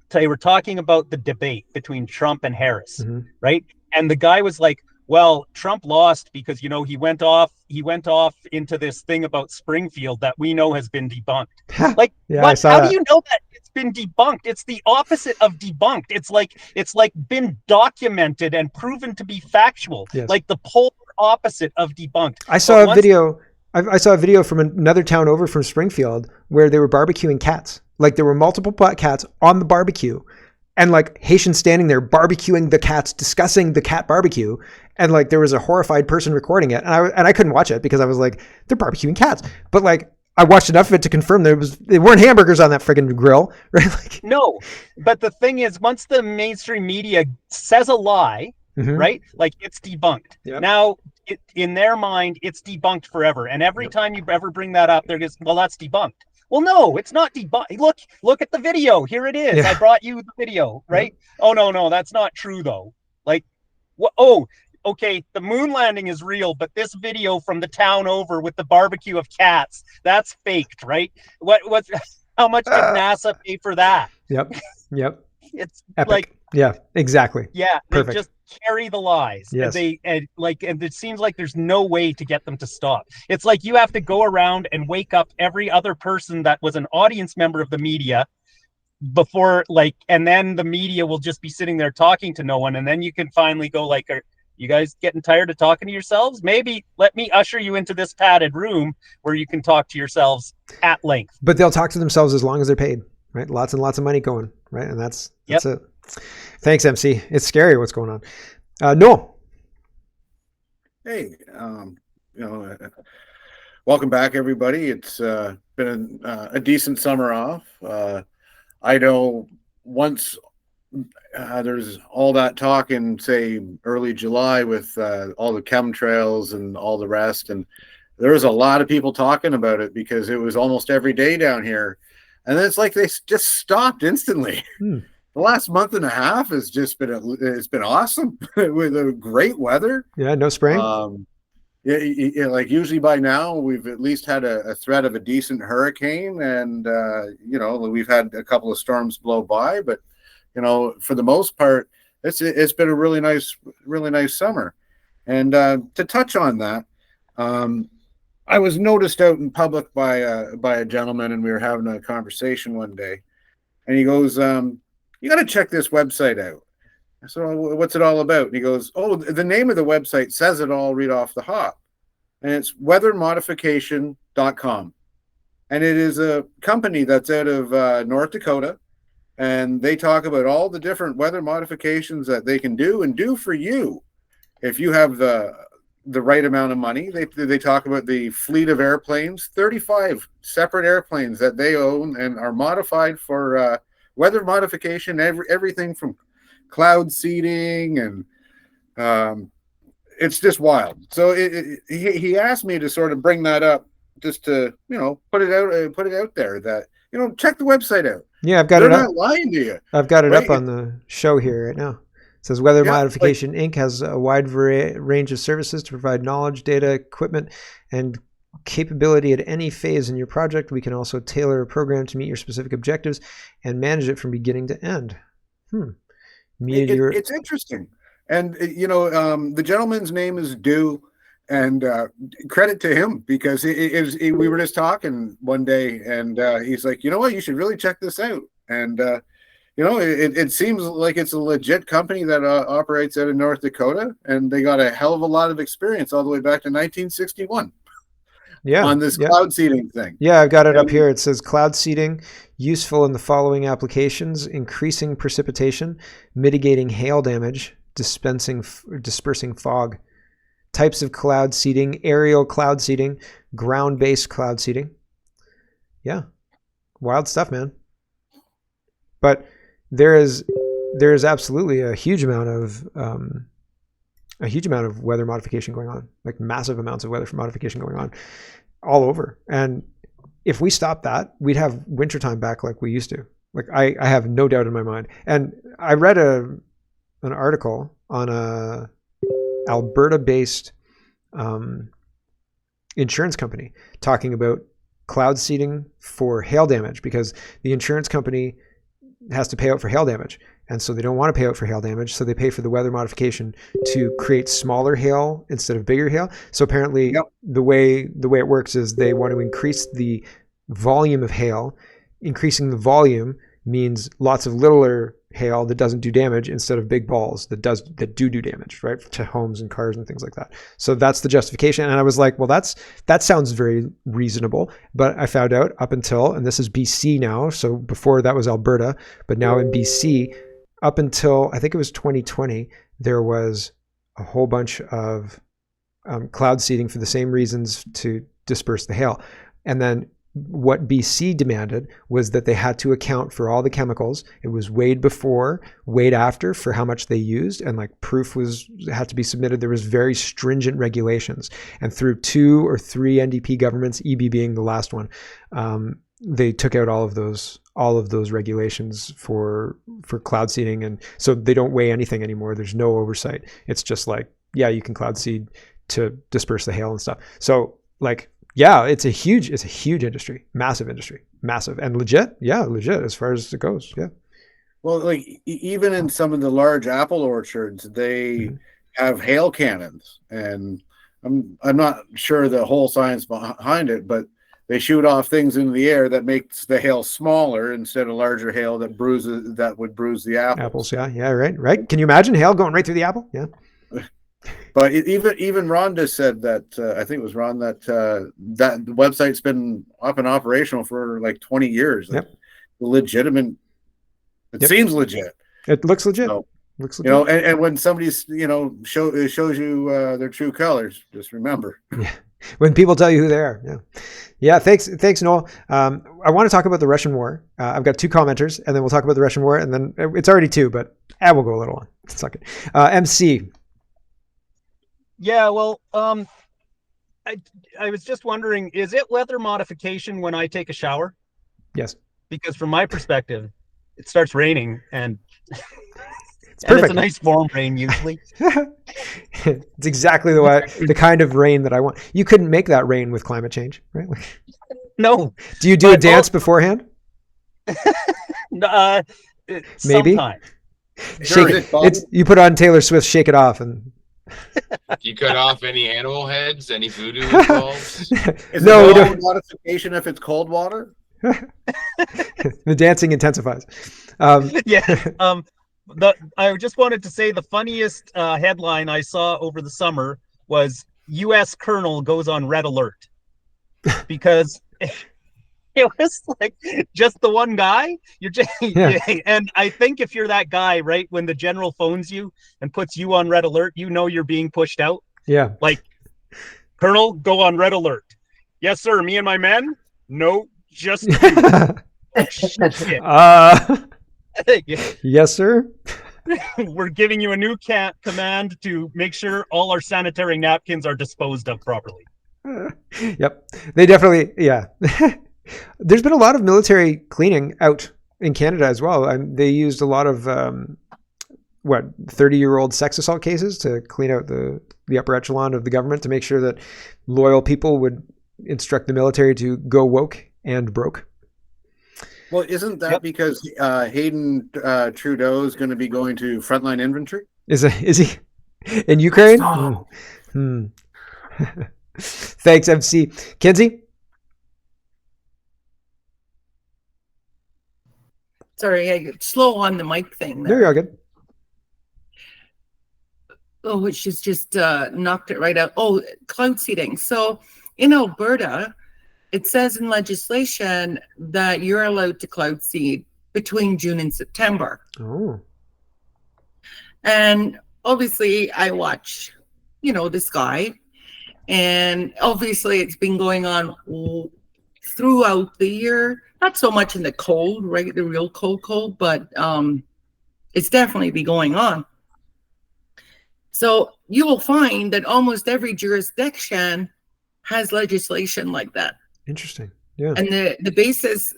they were talking about the debate between Trump and Harris, right? And the guy was like, well, Trump lost because, you know, he went off into this thing about Springfield that we know has been debunked. Like, yeah, what? How do you know that it's been debunked? It's the opposite of debunked. It's like been documented and proven to be factual. Yes. Like the polar opposite of debunked. I saw a video from another town over from Springfield where they were barbecuing cats. Like, there were multiple cats on the barbecue, and like Haitians standing there barbecuing the cats, discussing the cat barbecue. And like, there was a horrified person recording it. And I couldn't watch it because I was like, they're barbecuing cats. But like, I watched enough of it to confirm they weren't hamburgers on that friggin' grill, right? Like, no, but the thing is, once the mainstream media says a lie, right? Like, it's debunked. Yep. Now, in their mind, it's debunked forever. And every time you ever bring that up, they're just, well, that's debunked. Well, no, it's not debunked. Look at the video. Here it is. Yeah. I brought you the video, right? Oh, no, that's not true, though. Like, what? Oh, okay, the moon landing is real, but this video from the town over with the barbecue of cats, that's faked, right? How much did NASA pay for that? Yep. It's epic. Like, yeah, exactly. Yeah, perfect. They just carry the lies. Yes. And it seems like there's no way to get them to stop. It's like you have to go around and wake up every other person that was an audience member of the media before, like, and then the media will just be sitting there talking to no one, and then you can finally go like, are you guys getting tired of talking to yourselves? Maybe let me usher you into this padded room where you can talk to yourselves at length. But they'll talk to themselves as long as they're paid, right? Lots and lots of money going, right? And that's it. Thanks, MC. It's scary what's going on. Noel. Hey, welcome back, everybody. It's been a decent summer off. I know once there's all that talk in, say, early July with all the chemtrails and all the rest, and there was a lot of people talking about it because it was almost every day down here, and then it's like they just stopped instantly. The last month and a half has just been awesome with a great weather. Yeah, no spraying. Like usually by now we've at least had a threat of a decent hurricane, and we've had a couple of storms blow by, but for the most part, it's been a really nice summer. And to touch on that, I was noticed out in public by a gentleman, and we were having a conversation one day, and he goes, you got to check this website out. I said, well, what's it all about? And he goes, oh, the name of the website says it all right off the hop. And it's weathermodification.com. And it is a company that's out of North Dakota. And they talk about all the different weather modifications that they can do and do for you if you have the the right amount of money. They talk about the fleet of airplanes, 35 separate airplanes that they own and are modified for weather modification, everything from cloud seeding, and it's just wild. So he asked me to sort of bring that up, just to put it out there that check the website out. Yeah, I've got They're it up. not lying to you. I've got it up on the show here right now. It says Weather Modification Inc. has a wide range of services to provide knowledge, data, equipment, and capability at any phase in your project. We can also tailor a program to meet your specific objectives and manage it from beginning to end. It's interesting. And, the gentleman's name is Dew, and credit to him, because we were just talking one day, and he's like, you know what, you should really check this out. And, it seems like it's a legit company that operates out of North Dakota, and they got a hell of a lot of experience all the way back to 1961. On this cloud seeding thing. Yeah, I've got it up here. It says cloud seeding, useful in the following applications: increasing precipitation, mitigating hail damage, dispersing fog. Types of cloud seeding: aerial cloud seeding, ground-based cloud seeding. Yeah, wild stuff, man. But there is absolutely a huge amount of weather modification going on, like massive amounts of weather modification going on all over. And if we stop that, we'd have wintertime back like we used to. Like I have no doubt in my mind. And I read an article on a Alberta-based insurance company talking about cloud seeding for hail damage, because the insurance company has to pay out for hail damage, and so they don't want to pay out for hail damage, so they pay for the weather modification to create smaller hail instead of bigger hail. So apparently the way it works is they want to increase the volume of hail. Increasing the volume means lots of littler hail that doesn't do damage instead of big balls that do damage, right, to homes and cars and things like that. So that's the justification. And I was like, well, that sounds very reasonable. But I found out up until, and this is BC now, so before that was Alberta, but now in BC, up until I think it was 2020, there was a whole bunch of cloud seeding for the same reasons, to disperse the hail. And then what BC demanded was that they had to account for all the chemicals. It was weighed before, weighed after for how much they used, and like proof had to be submitted. There was very stringent regulations, and through 2 or 3 NDP governments, EB being the last one, they took out all of those regulations for cloud seeding, and so they don't weigh anything anymore. There's no oversight. It's just like, yeah, you can cloud seed to disperse the hail and stuff. So like, yeah, it's a huge industry, massive and legit. Yeah, legit as far as it goes. Yeah. Well, like even in some of the large apple orchards, they have hail cannons, and I'm not sure the whole science behind it, but they shoot off things into the air that makes the hail smaller instead of larger hail that would bruise the apples. Yeah, right. Can you imagine hail going right through the apple? Yeah. But even Rhonda said that, I think it was Ron, that that the website's been up and operational for like 20 years. Like, legitimate. It seems legit. It looks legit. So, looks legit. And when somebody's shows you their true colors, just remember. Yeah. When people tell you who they are. Yeah. Thanks, Noel. I want to talk about the Russian war. I've got 2 commenters, and then we'll talk about the Russian war, and then it's already 2, but we'll go a little on. Suck it. MC. Yeah, well, I was just wondering, is it weather modification when I take a shower? Yes. Because from my perspective, it starts raining, and it's a nice warm rain usually. It's exactly the kind of rain that I want. You couldn't make that rain with climate change, right? No. Do you do a dance beforehand? Maybe. Sometime. You put on Taylor Swift's "Shake It Off" and. You cut off any animal heads, any voodoo involved? No, we don't. Modification if it's cold water. The dancing intensifies. I just wanted to say the funniest headline I saw over the summer was U.S. Colonel goes on red alert, because it was like just the one guy. And I think if you're that guy, right, when the general phones you and puts you on red alert, you're being pushed out. Yeah. Like Colonel, go on red alert. Yes, sir. Me and my men? No, just you. Oh, shit. Yes, sir. We're giving you a new command to make sure all our sanitary napkins are disposed of properly. Yep. They definitely, yeah. There's been a lot of military cleaning out in Canada as well. They used a lot of, 30-year-old sex assault cases to clean out the upper echelon of the government to make sure that loyal people would instruct the military to go woke and broke. Well, isn't that because Hayden Trudeau is going to be going to frontline infantry? Is he in Ukraine? Thanks, MC. Kenzie? Sorry, I get slow on the mic thing. There you are, good. Oh, which is just knocked it right out. Oh, cloud seeding. So in Alberta, it says in legislation that you're allowed to cloud seed between June and September. Oh. And obviously I watch, the sky. And obviously it's been going on throughout the year. Not so much in the cold, right? The real cold, but it's definitely been going on. So you will find that almost every jurisdiction has legislation like that. Interesting. Yeah. And the basis,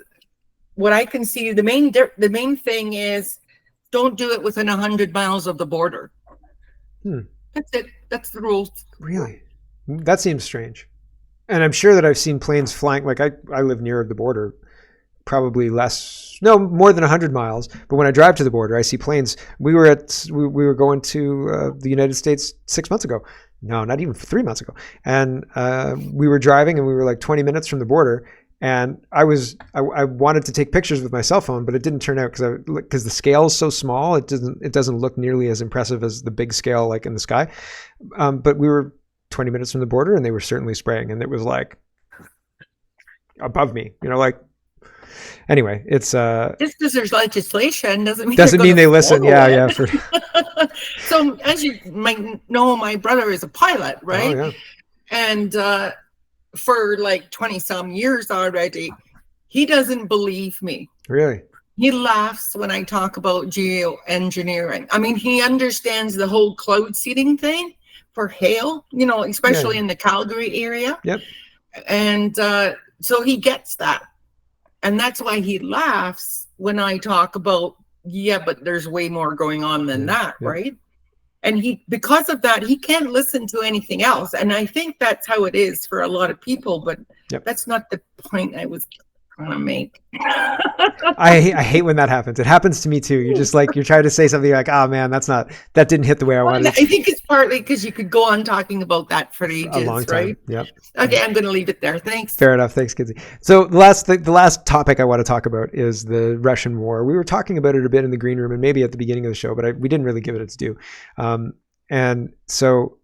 what I can see, the main thing is don't do it within 100 miles of the border. That's it. That's the rules. Really? That seems strange. And I'm sure that I've seen planes flying, like I live near the border, probably more than 100 miles. But when I drive to the border, I see planes. We were going to the United States 6 months ago. No, not even 3 months ago. And we were driving and we were like 20 minutes from the border. And I wanted to take pictures with my cell phone, but it didn't turn out because the scale is so small. It doesn't look nearly as impressive as the big scale like in the sky. But we were 20 minutes from the border and they were certainly spraying, and it was like above me, anyway, it's just because there's legislation doesn't mean they listen. Yeah. So as you might know, my brother is a pilot, right? Oh, yeah. And for like 20 some years already, he doesn't believe me. Really? He laughs when I talk about geoengineering. I mean, he understands the whole cloud seeding thing for hail, especially in the Calgary area. Yep. And so he gets that. And that's why he laughs when I talk about, but there's way more going on than that, right? And because of that, he can't listen to anything else. And I think that's how it is for a lot of people, but that's not the point I was trying to make. I hate when that happens. It happens to me too. You're just you're trying to say something like, oh man, that didn't hit the way I wanted. I think it's partly because you could go on talking about that for ages, a long time. Right? Yep. Okay, I'm going to leave it there. Thanks. Fair enough. Thanks, Kinsey. So the last topic I want to talk about is the Russian war. We were talking about it a bit in the green room and maybe at the beginning of the show, but we didn't really give it its due. And so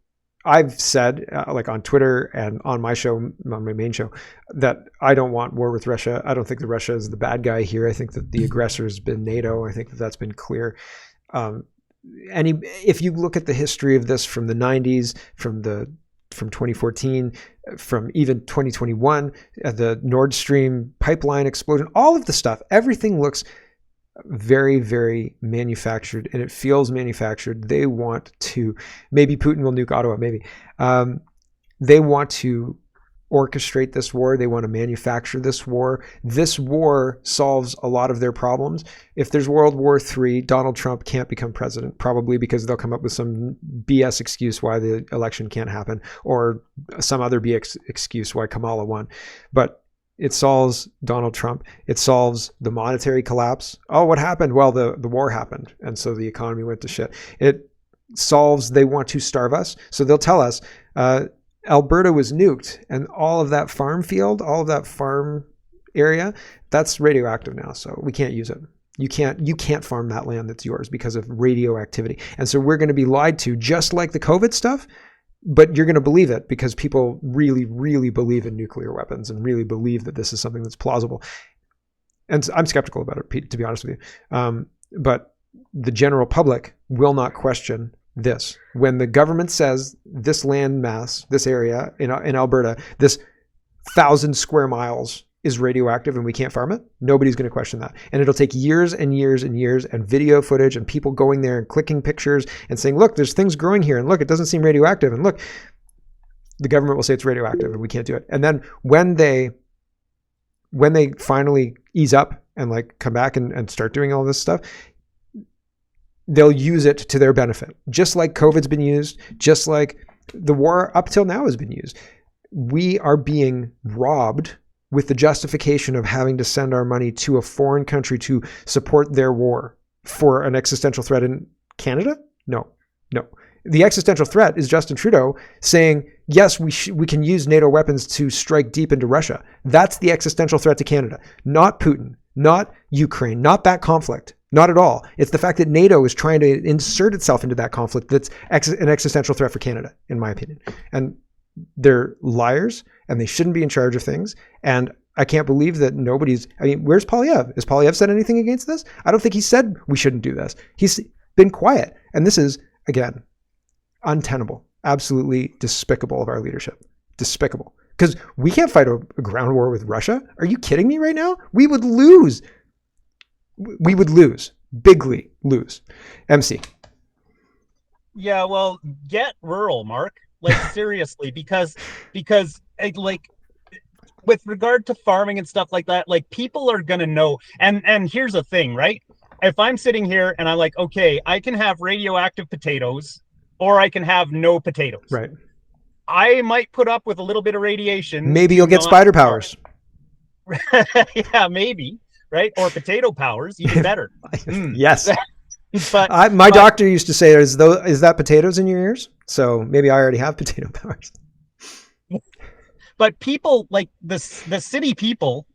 I've said, on Twitter and on my show, on my main show, that I don't want war with Russia. I don't think that Russia is the bad guy here. I think that the aggressor has been NATO. I think that that's been clear. If you look at the history of this from the 90s, from 2014, from even 2021, the Nord Stream pipeline explosion, all of the stuff, everything looks very, very manufactured, and it feels manufactured. They want to, maybe Putin will nuke Ottawa, maybe. They want to orchestrate this war. They want to manufacture this war. This war solves a lot of their problems. If there's World War III, Donald Trump can't become president, probably because they'll come up with some BS excuse why the election can't happen, or some other BS excuse why Kamala won. But it solves Donald Trump. It solves the monetary collapse. Oh, what happened? Well, the war happened, and so the economy went to shit. It solves, they want to starve us. So they'll tell us, Alberta was nuked, and all of that farm field, all of that farm area, that's radioactive now, so we can't use it. You can't farm that land that's yours because of radioactivity. And so we're going to be lied to, just like the COVID stuff, but you're going to believe it because people really, really believe in nuclear weapons and really believe that this is something that's plausible. And I'm skeptical about it, Pete, to be honest with you. But the general public will not question this. When the government says this land mass, this area in Alberta, this 1,000 square miles is radioactive and we can't farm it, nobody's going to question that. And it'll take years and years and years and video footage and people going there and clicking pictures and saying, look, there's things growing here, and look, it doesn't seem radioactive, and look, the government will say it's radioactive and we can't do it. And then when they finally ease up and like come back and start doing all this stuff, they'll use it to their benefit. Just like COVID's been used, just like the war up till now has been used. We are being robbed with the justification of having to send our money to a foreign country to support their war for an existential threat in Canada? No. The existential threat is Justin Trudeau saying, yes, we can use NATO weapons to strike deep into Russia. That's the existential threat to Canada, not Putin, not Ukraine, not that conflict, not at all. It's the fact that NATO is trying to insert itself into that conflict that's an existential threat for Canada, in my opinion. And they're liars, and they shouldn't be in charge of things. And I can't believe that where's Polyev? Has Polyev said anything against this? I don't think he said we shouldn't do this. He's been quiet. And this is, again, untenable, absolutely despicable of our leadership. Despicable. Because we can't fight a ground war with Russia. Are you kidding me right now? We would lose. We would lose. Bigly lose. MC. Yeah, well, get rural, Mark. Like, seriously, because like, with regard to farming and stuff like that, like, people are going to know. And here's the thing, right? If I'm sitting here and I'm like, okay, I can have radioactive potatoes, or I can have no potatoes. Right. I might put up with a little bit of radiation. Maybe you'll get spider powers. Yeah, maybe. Right? Or potato powers, even better. Yes. But my doctor used to say, is that potatoes in your ears? So maybe I already have potato powers. But people, like the city people,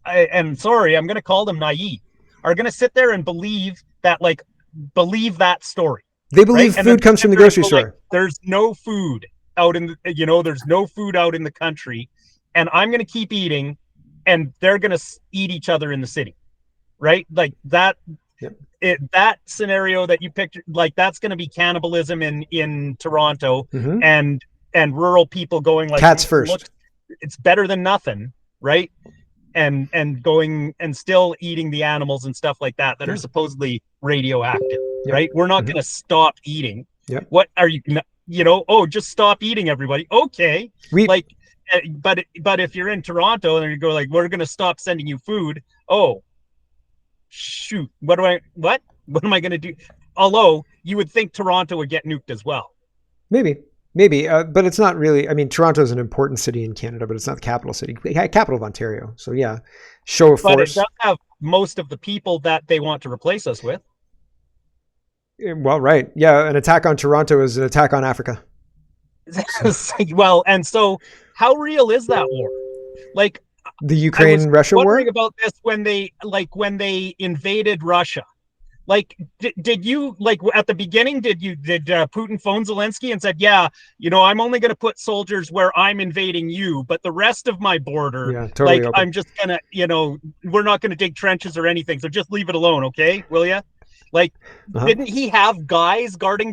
and sorry, I'm going to call them naive, are going to sit there and believe that story. They believe food comes from the grocery store. Like, there's no food out in there's no food out in the country, and I'm going to keep eating, and they're going to eat each other in the city, right? Like that. Yep. That scenario that you picked, like, that's going to be cannibalism in Toronto, and rural people going like, cats first. Look, it's better than nothing, right? And going and still eating the animals and stuff like that are supposedly radioactive. Yep. Right? We're not going to stop eating. Yep. What are you? Just stop eating, everybody. Okay. But if you're in Toronto and you go like, we're going to stop sending you food. Oh, shoot. What am I going to do? Although you would think Toronto would get nuked as well. Maybe. But it's not really. I mean, Toronto is an important city in Canada, but it's not the capital city. Capital of Ontario. So yeah, show of force. But it does have most of the people that they want to replace us with. Well, right. Yeah, an attack on Toronto is an attack on Africa. Well, and so how real is that war? Like the Ukraine-Russia war? I was wondering about this when they invaded Russia. Like, did you, like, at the beginning, did Putin phone Zelensky and said, yeah, I'm only going to put soldiers where I'm invading you, but the rest of my border, totally open. I'm just going to, we're not going to dig trenches or anything. So just leave it alone. Okay. Will you? Like, didn't he have guys guarding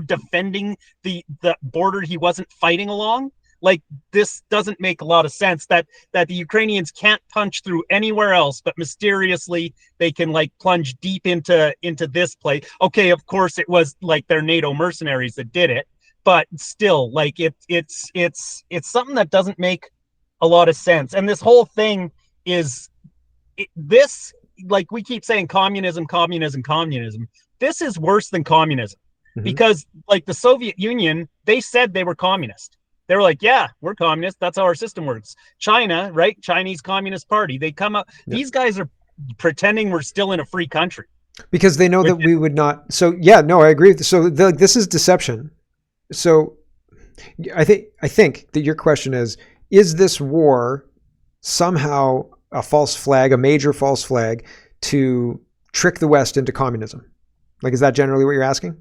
defending the border he wasn't fighting along? Like, this doesn't make a lot of sense that the Ukrainians can't punch through anywhere else, but mysteriously they can like plunge deep into this place. Okay, of course it was like their NATO mercenaries that did it, but still, like it's something that doesn't make a lot of sense. And this whole thing is this, like we keep saying, communism. This is worse than communism, because like the Soviet Union, they said they were communist. They were like, yeah, we're communist. That's how our system works. China, right? Chinese Communist Party. They come up. Yeah. These guys are pretending we're still in a free country. Because they know that we would not. So, yeah, no, I agree. So this is deception. So I think that your question is this war somehow a false flag, a major false flag to trick the West into communism? Like, is that generally what you're asking?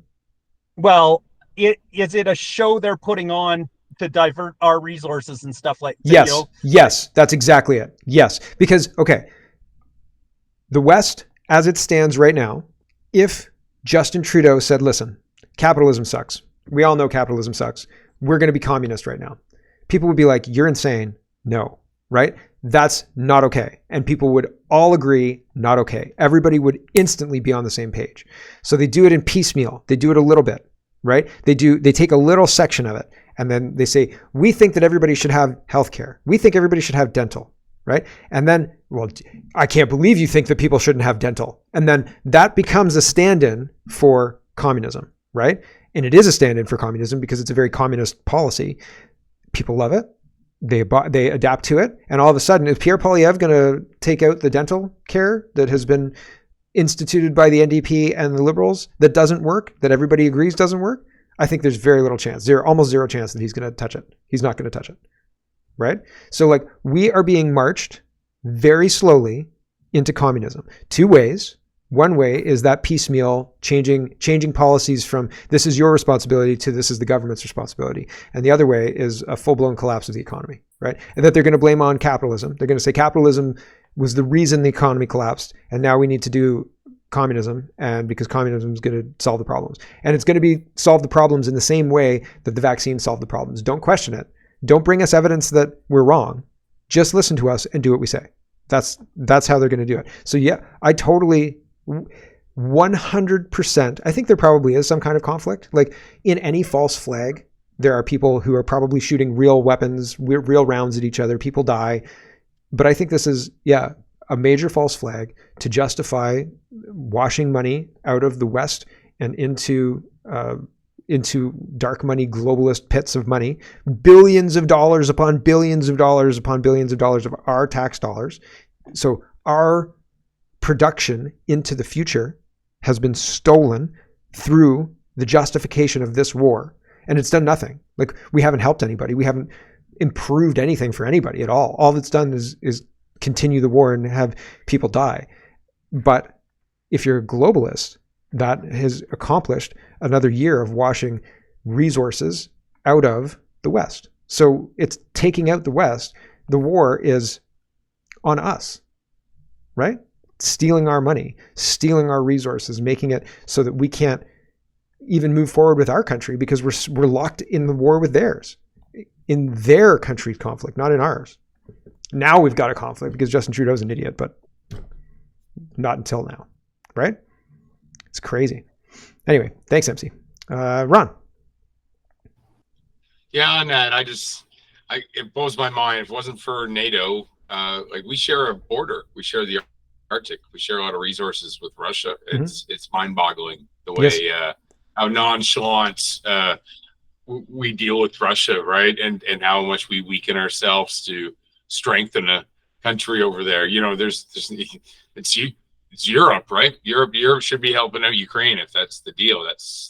Well, is it a show they're putting on to divert our resources and stuff like that? Yes. Yes, that's exactly it. Yes. Because, okay, the West, as it stands right now, if Justin Trudeau said, listen, capitalism sucks. We all know capitalism sucks. We're going to be communist right now. People would be like, you're insane. No, right? That's not okay. And people would all agree, not okay. Everybody would instantly be on the same page. So they do it in piecemeal. They do it a little bit, right? They take a little section of it. And then they say, we think that everybody should have healthcare. We think everybody should have dental, right? And then, well, I can't believe you think that people shouldn't have dental. And then that becomes a stand-in for communism, right? And it is a stand-in for communism because it's a very communist policy. People love it. They adapt to it. And all of a sudden, is Pierre Poilievre going to take out the dental care that has been instituted by the NDP and the Liberals that doesn't work, that everybody agrees doesn't work? I think there's very little chance, almost zero chance that he's going to touch it. He's not going to touch it, right? So like we are being marched very slowly into communism. Two ways. One way is that piecemeal changing policies from this is your responsibility to this is the government's responsibility. And the other way is a full-blown collapse of the economy, right? And that they're going to blame on capitalism. They're going to say capitalism was the reason the economy collapsed. And now we need to do communism, and because communism is going to solve the problems. And it's going to solve the problems in the same way that the vaccine solved the problems. Don't question it. Don't bring us evidence that we're wrong. Just listen to us and do what we say. That's how they're going to do it. So yeah, I totally 100%. I think there probably is some kind of conflict. Like in any false flag, there are people who are probably shooting real weapons, real rounds at each other. People die. But I think this is, a major false flag to justify washing money out of the West and into dark money, globalist pits of money, billions of dollars upon billions of dollars upon billions of dollars of our tax dollars. So our production into the future has been stolen through the justification of this war. And it's done nothing. Like we haven't helped anybody. We haven't improved anything for anybody at all. All it's done is continue the war and have people die. But if you're a globalist, that has accomplished another year of washing resources out of the West. So it's taking out the West. The war is on us, right? Stealing our money, stealing our resources, making it so that we can't even move forward with our country because we're locked in the war with theirs, in their country's conflict, not in ours. Now we've got a conflict because Justin Trudeau's an idiot, but not until now, right? It's crazy. Anyway, thanks, MC. Ron. Yeah, on that, it blows my mind. If it wasn't for NATO, like we share a border, we share the Arctic, we share a lot of resources with Russia. It's mind-boggling the way how nonchalant we deal with Russia, right? And how much we weaken ourselves to strengthen a country over there. You know, it's Europe, right? Europe should be helping out Ukraine if that's the deal.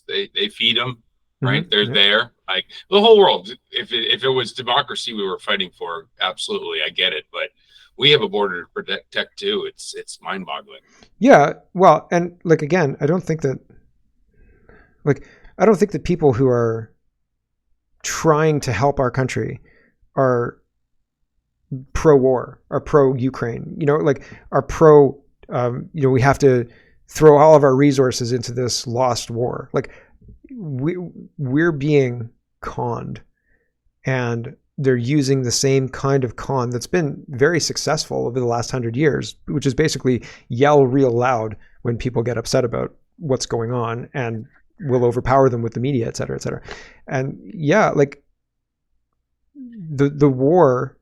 They feed them, right? They're there. Like the whole world. If it was democracy we were fighting for, absolutely, I get it. But we have a border to protect too. It's mind-boggling. Yeah, well, and like again, I don't think that people who are trying to help our country are pro-war or pro-Ukraine. You know, like are pro. We have to throw all of our resources into this lost war. Like we're being conned, and they're using the same kind of con that's been very successful over the last 100 years, which is basically yell real loud when people get upset about what's going on, and will overpower them with the media, et cetera, et cetera. And yeah, like the war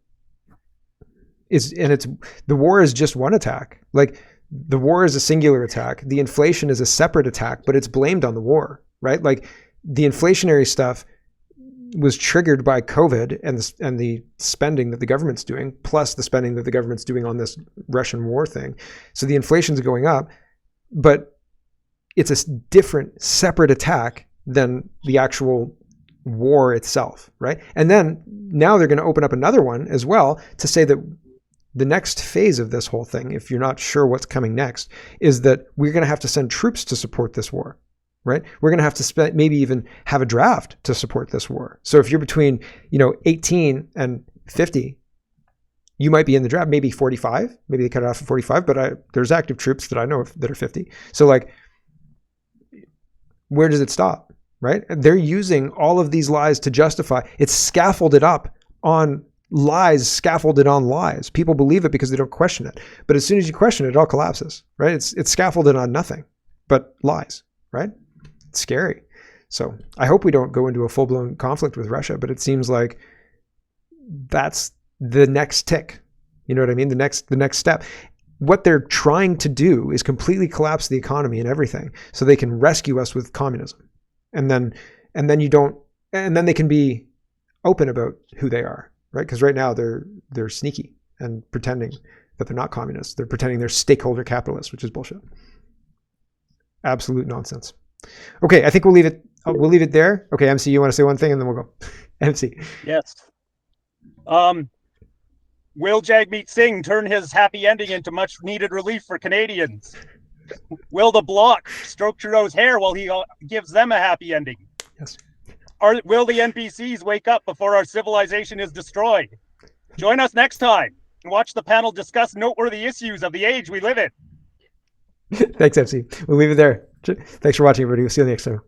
the war is just one attack. Like the war is a singular attack. The inflation is a separate attack, but it's blamed on the war, right? Like the inflationary stuff was triggered by COVID and the spending that the government's doing, plus the spending that the government's doing on this Russian war thing. So the inflation's going up, but it's a different, separate attack than the actual war itself, right? And then now they're going to open up another one as well to say that the next phase of this whole thing, if you're not sure what's coming next, is that we're going to have to send troops to support this war, right? We're going to have to maybe even have a draft to support this war. So if you're between, 18 and 50, you might be in the draft, maybe 45, maybe they cut it off at 45, but there's active troops that I know of that are 50. So like, where does it stop? right? They're using all of these lies to justify. It's scaffolded up on lies, scaffolded on lies. People believe it because they don't question it. But as soon as you question it, it all collapses, right? It's scaffolded on nothing but lies, right? It's scary. So I hope we don't go into a full-blown conflict with Russia, but it seems like that's the next tick. You know what I mean? The next step. What they're trying to do is completely collapse the economy and everything so they can rescue us with communism. And then they can be open about who they are, right? Because right now they're sneaky and pretending that they're not communists. They're pretending they're stakeholder capitalists, which is bullshit. Absolute nonsense. Okay, I think we'll leave it there. Okay, MC, you want to say one thing and then we'll go. MC. Yes. Will Jagmeet Singh turn his happy ending into much needed relief for Canadians? Will the Bloc stroke Trudeau's hair while he gives them a happy ending? Yes. Or will the NPCs wake up before our civilization is destroyed? Join us next time and watch the panel discuss noteworthy issues of the age we live in. Thanks, MC. We'll leave it there. Thanks for watching, everybody. We'll see you next time.